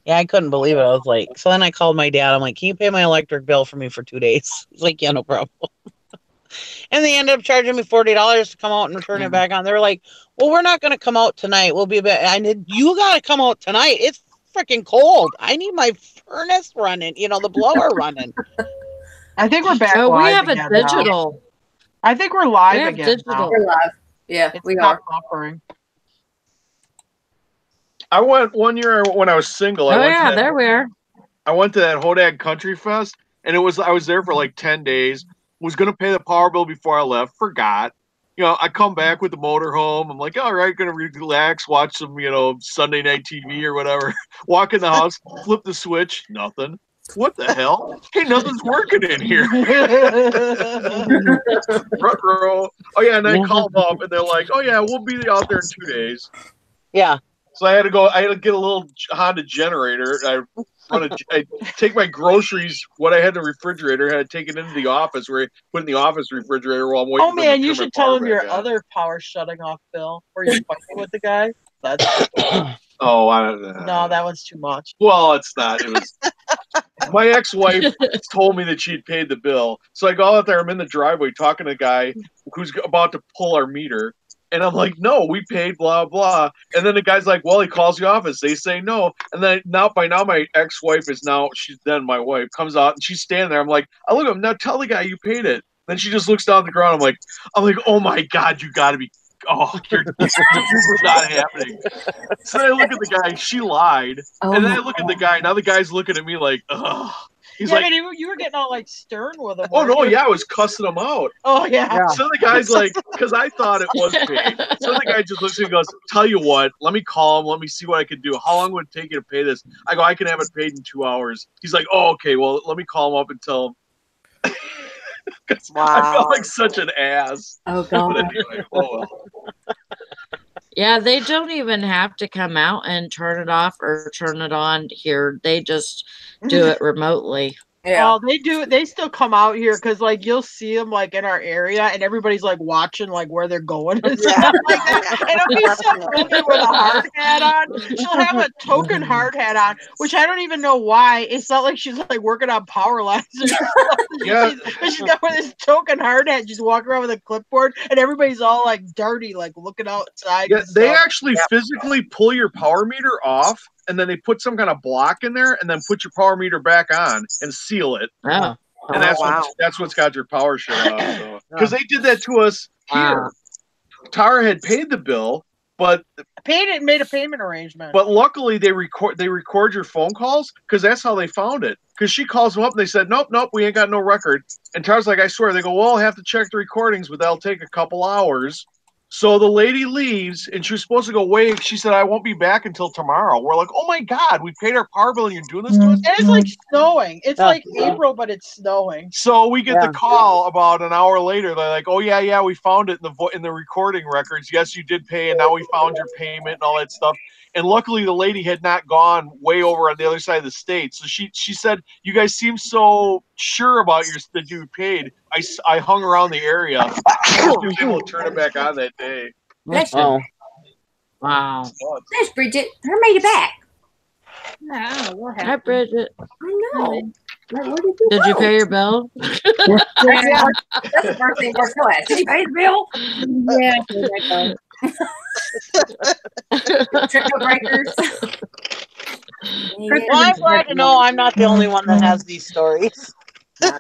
Yeah, I couldn't believe it. I was like, so then I called my dad. I'm like, can you pay my electric bill for me for 2 days? He's like, yeah, no problem. And they ended up charging me $40 to come out and turn it back on. They were like, well, we're not going to come out tonight. We'll be back. I need, you got to come out tonight. It's freaking cold. I need my furnace running, you know, the blower running. I think we're back live. We have a digital. Now. I think we're live again. Digital. We're live. Yeah, we are. Offering. I went one year when I was single. There we are. I went to that Hodag Country Fest, and I was there for like 10 days. Was going to pay the power bill before I left. Forgot. You know, I come back with the motorhome. I'm like, all right, going to relax, watch some, you know, Sunday night TV or whatever. Walk in the house, flip the switch, nothing. What the hell? Hey, nothing's working in here. Oh, yeah, and I called up, and they're like, oh, yeah, we'll be out there in 2 days. Yeah. So I had to get a little Honda generator. I take my groceries, what I had in the refrigerator, had to take it into the office, where I put in the office refrigerator while I'm waiting. Oh man, you should tell them your other power shutting off bill. Were you fighting with the guy? That's oh, I don't know. No, that one's too much. Well, it's not. It was my ex-wife told me that she'd paid the bill. So I go out there, I'm in the driveway talking to a guy who's about to pull our meter. And I'm like, no, we paid, blah, blah. And then the guy's like, well, he calls the office. They say no. And then by now, my ex-wife she's then my wife, comes out and she's standing there. I'm like, I look at him, now tell the guy you paid it. Then she just looks down at the ground. I'm like, oh my God, you got to be, this is not happening. So then I look at the guy, she lied. And then I look at the guy, now the guy's looking at me like, ugh. He's like, you were getting all like stern with him. Oh no, yeah, I was cussing him out. Oh yeah. So the guy's like, because I thought it was paid. So the guy just looks at me and goes, tell you what, let me call him, let me see what I can do. How long would it take you to pay this? I go, I can have it paid in 2 hours. He's like, oh, okay, well, let me call him up and tell him. Wow. I felt like such an ass. Oh god. But anyway, oh well. Yeah, they don't even have to come out and turn it off or turn it on here. They just do it remotely. Yeah. Oh, they do. They still come out here because, like, you'll see them like in our area, and everybody's like watching like where they're going and stuff like that. And it'll be some woman with a hard hat on. She'll have a token hard hat on, which I don't even know why. It's not like she's like working on power lines or something. Yeah. She's got this token hard hat, just walking around with a clipboard, and everybody's all like dirty, like looking outside. Yeah, they actually physically pull your power meter off, and then they put some kind of block in there, and then put your power meter back on and seal it. Oh. And that's what's got your power shut off. Because they did that to us here. Tara had paid the bill, but paid it and made a payment arrangement. But luckily they record your phone calls, because that's how they found it. Because she calls them up and they said, nope, we ain't got no record. And Tara's like, I swear. They go, well, I'll have to check the recordings, but that'll take a couple hours. So the lady leaves, and she was supposed to go away. She said, I won't be back until tomorrow. We're like, oh my God, we paid our power bill and you're doing this to us? And it's like snowing. It's like April, but it's snowing. So we get the call about an hour later. They're like, oh, yeah, we found it in the recording records. Yes, you did pay, and now we found your payment and all that stuff. And luckily, the lady had not gone way over on the other side of the state. So she said, you guys seem so sure about that you paid. I hung around the area. I was able to turn it back on that day. Oh. Wow. There's Bridget. Her made it back. Hi, Bridget. I know. Did you pay your bill? That's the first thing first class. Did you pay the bill? Yeah. Triple breakers. Well, I'm glad to know I'm not the only one that has these stories.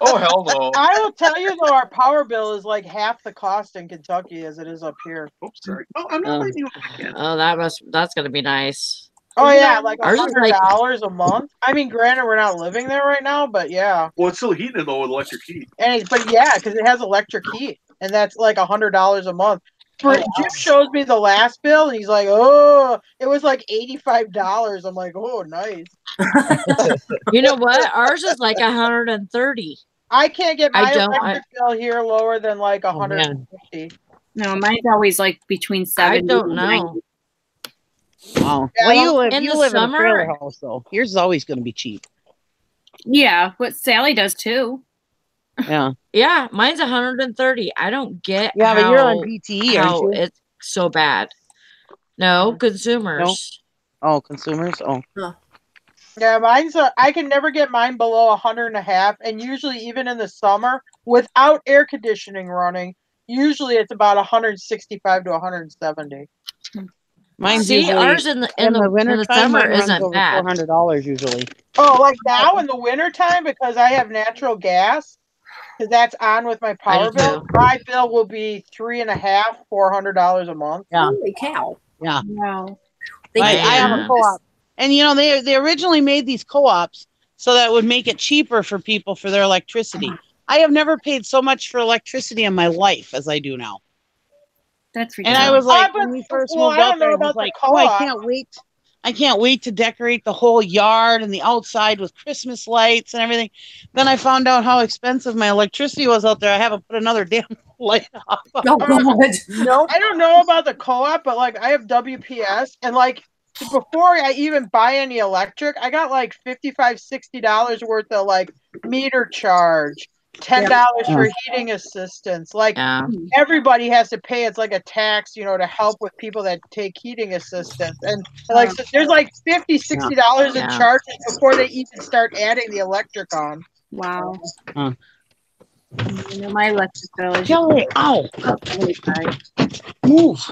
Oh, hell no. I will tell you, though, our power bill is like half the cost in Kentucky as it is up here. Oops, sorry. Oh, I'm not letting you again. Oh, that's going to be nice. Oh, yeah, like ours is like $100 a month. I mean, granted, we're not living there right now, but yeah. Well, it's still heating, though, with electric heat. But yeah, because it has electric heat, and that's like $100 a month. Jim shows me the last bill, and he's like, oh, it was like $85. I'm like, oh, nice. You know what? Ours is like 130. I can't get my electric bill here lower than like 150. No, mine's always like between 70. I don't know. Wow. Yeah, Well, in you the live in a summer- trailer house, though. Yours is always going to be cheap. Yeah, but Sally does too. Yeah. Yeah, mine's 130. I don't get Yeah, but how, you're on BTE, aren't how you? it's so bad. No, consumers. Oh, consumers? Oh. Yeah, I can never get mine below 100.5, and usually even in the summer, without air conditioning running, usually it's about 165 to 170. Mine's See, usually, ours in the winter summer mine runs isn't over bad. $400 usually. Oh, like now in the wintertime, because I have natural gas, because that's on with my power bill, my bill will be $350, $400 a month. Yeah. Holy cow. Yeah. Wow. I have a co-op. And, you know, they originally made these co-ops so that would make it cheaper for people for their electricity. I have never paid so much for electricity in my life as I do now. That's ridiculous. And I was like, when we first moved up there, I was like, oh, I can't wait. I can't wait to decorate the whole yard and the outside with Christmas lights and everything. Then I found out how expensive my electricity was out there. I haven't put another damn light off. Oh, God. No, I don't know about the co-op, but like I have WPS, and like before I even buy any electric, I got like $55, $60 worth of like meter charge, $10 for heating assistance. Like everybody has to pay. It's like a tax, you know, to help with people that take heating assistance. And like so there's like $50, $60 in charges before they even start adding the electric on. Wow. You know, my electric bill is Kelly, ow. Move.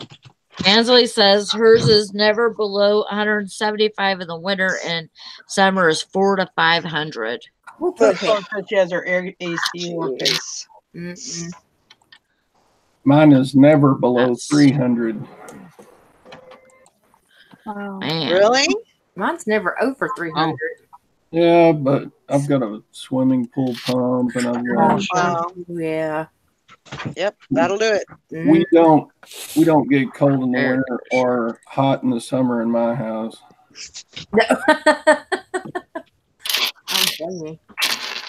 Ansley says hers is never below 175 in the winter, and summer is 400 to 500. But she has her AC working. Mine is never below 300. Wow. Man. Really? Mine's never over 300. Yeah, but I've got a swimming pool pump, and I've got. Wow. Yeah. Yep, that'll do it. We don't get cold in the winter or hot in the summer in my house.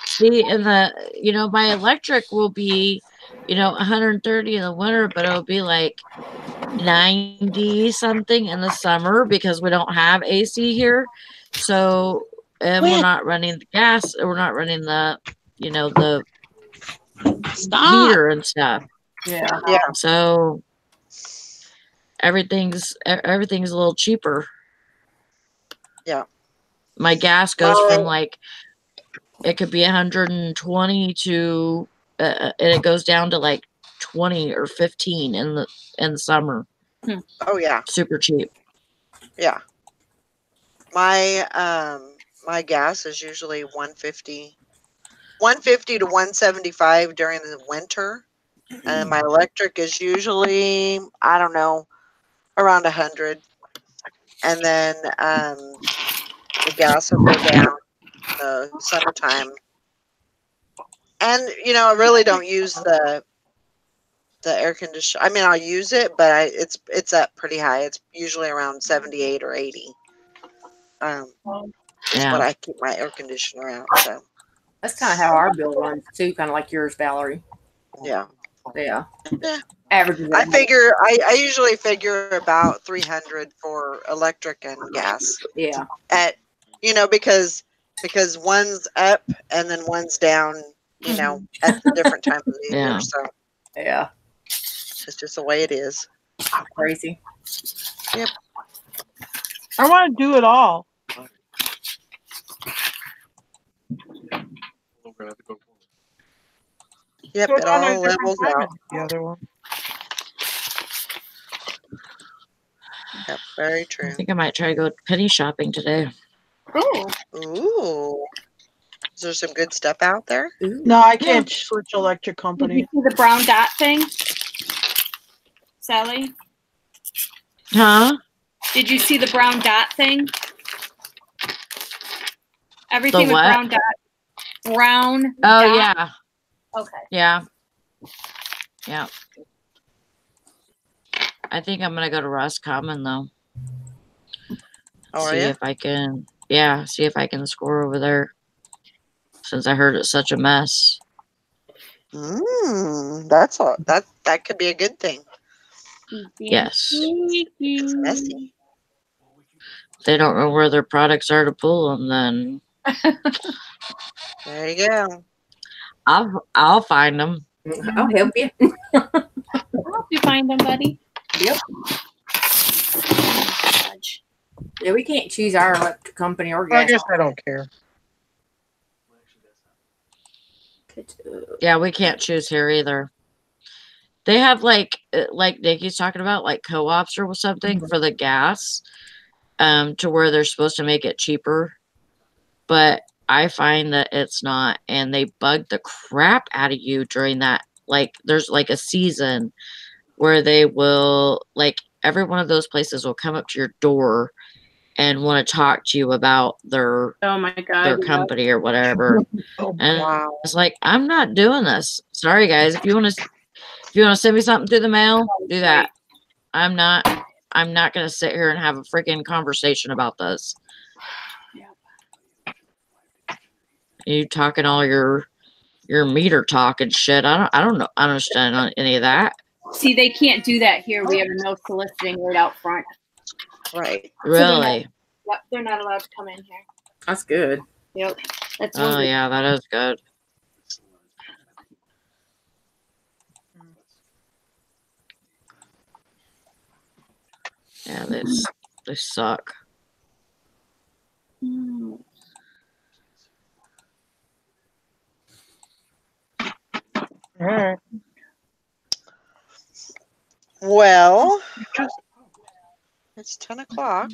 See, and my electric will be 130 in the winter, but it'll be like 90 something in the summer because we don't have AC here. So, and we're not running the gas, we're not running the, the heater and stuff. Yeah. Yeah. So everything's a little cheaper. Yeah. My gas goes from like, it could be 120 to, and it goes down to like 20 or 15 in the summer. Oh yeah. Super cheap. Yeah. My gas is usually 150 to 175 during the winter, and my electric is usually, I don't know, around 100. And then the gas will go down in the summertime. And I really don't use the air conditioner. I mean, I'll use it, but it's up pretty high. It's usually around 78 or 80. Is what I keep my air conditioner out. So that's kind of how our bill runs too, kind of like yours, Valerie. Yeah. Yeah. Yeah. Averages. I usually figure about 300 for electric and gas. Yeah. Because one's up and then one's down, at the different times of the year. So yeah. It's just the way it is. Crazy. Yep. I want to do it all. Yep, it all levels out. The other one. Yep, very true. I think I might try to go penny shopping today. Ooh. Is there some good stuff out there? No, I can't switch electric company. Did you see the brown dot thing, Sally? Huh? Did you see the brown dot thing? Everything The with what? brown dot. Brown. Oh dot. yeah. Okay. Yeah. Yeah. I think I'm gonna go to Roscommon though. Oh, see if I can. Yeah, see if I can score over there. Since I heard it's such a mess. That could be a good thing. Yes. It's messy. If they don't know where their products are to pull them, then there you go. I'll find them. I'll help you. I'll help you find them, buddy. Yep. Yeah, we can't choose our electric company or gas. I guess I don't care. Yeah, we can't choose here either. They have like Nikki's talking about, like co-ops or something for the gas, to where they're supposed to make it cheaper. But I find that it's not, and they bug the crap out of you during that. Like, there's like a season where they will, like, every one of those places will come up to your door and want to talk to you about their their company or whatever. And it's like, I'm not doing this. Sorry guys, if you want to send me something through the mail, do that. I'm not gonna sit here and have a freaking conversation about this. You talking all your meter talk and shit. I don't understand any of that. See, they can't do that here. We have a no soliciting right out front. Right. Really? Yep, they're not allowed to come in here. That's good. Yep. That's Oh yeah, that is good. Yeah, they suck. All right. Well, it's 10 o'clock.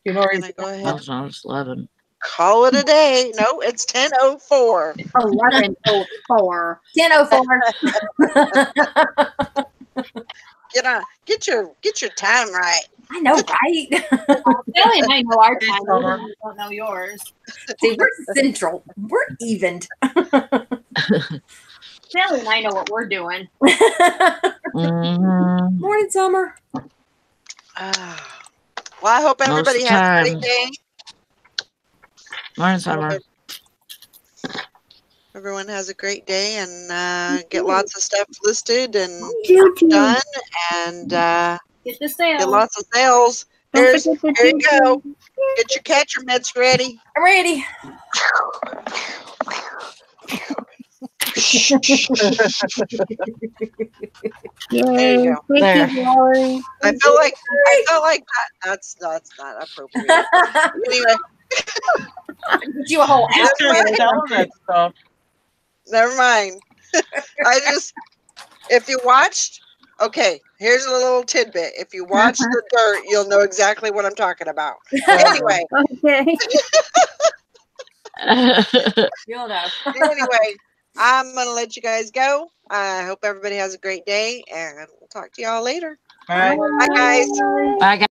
You know, go ahead. No, it's 11. Call it a day. No, it's 10:04. 11:04. 10:04. Get your time right. I know, right? Sally and I know our time. We don't know yours. See, we're central. We're evened. Sally and I know what we're doing. Morning, Summer. Well, I hope everybody has a great day. Morning, Summer. everyone has a great day and get lots of stuff listed and done and get the sales. Get lots of sales. Here you go. Get your catcher mitts ready. I'm ready. There you go. Thank you, Valerie. I felt like that. That's not appropriate. Anyway. Get you a whole that stuff. Never mind. If you watched, okay, here's a little tidbit. If you watch the dirt, you'll know exactly what I'm talking about. Anyway. Okay. You'll know. Anyway, I'm going to let you guys go. I hope everybody has a great day, and we'll talk to y'all later. All right. Bye, guys. Bye, guys.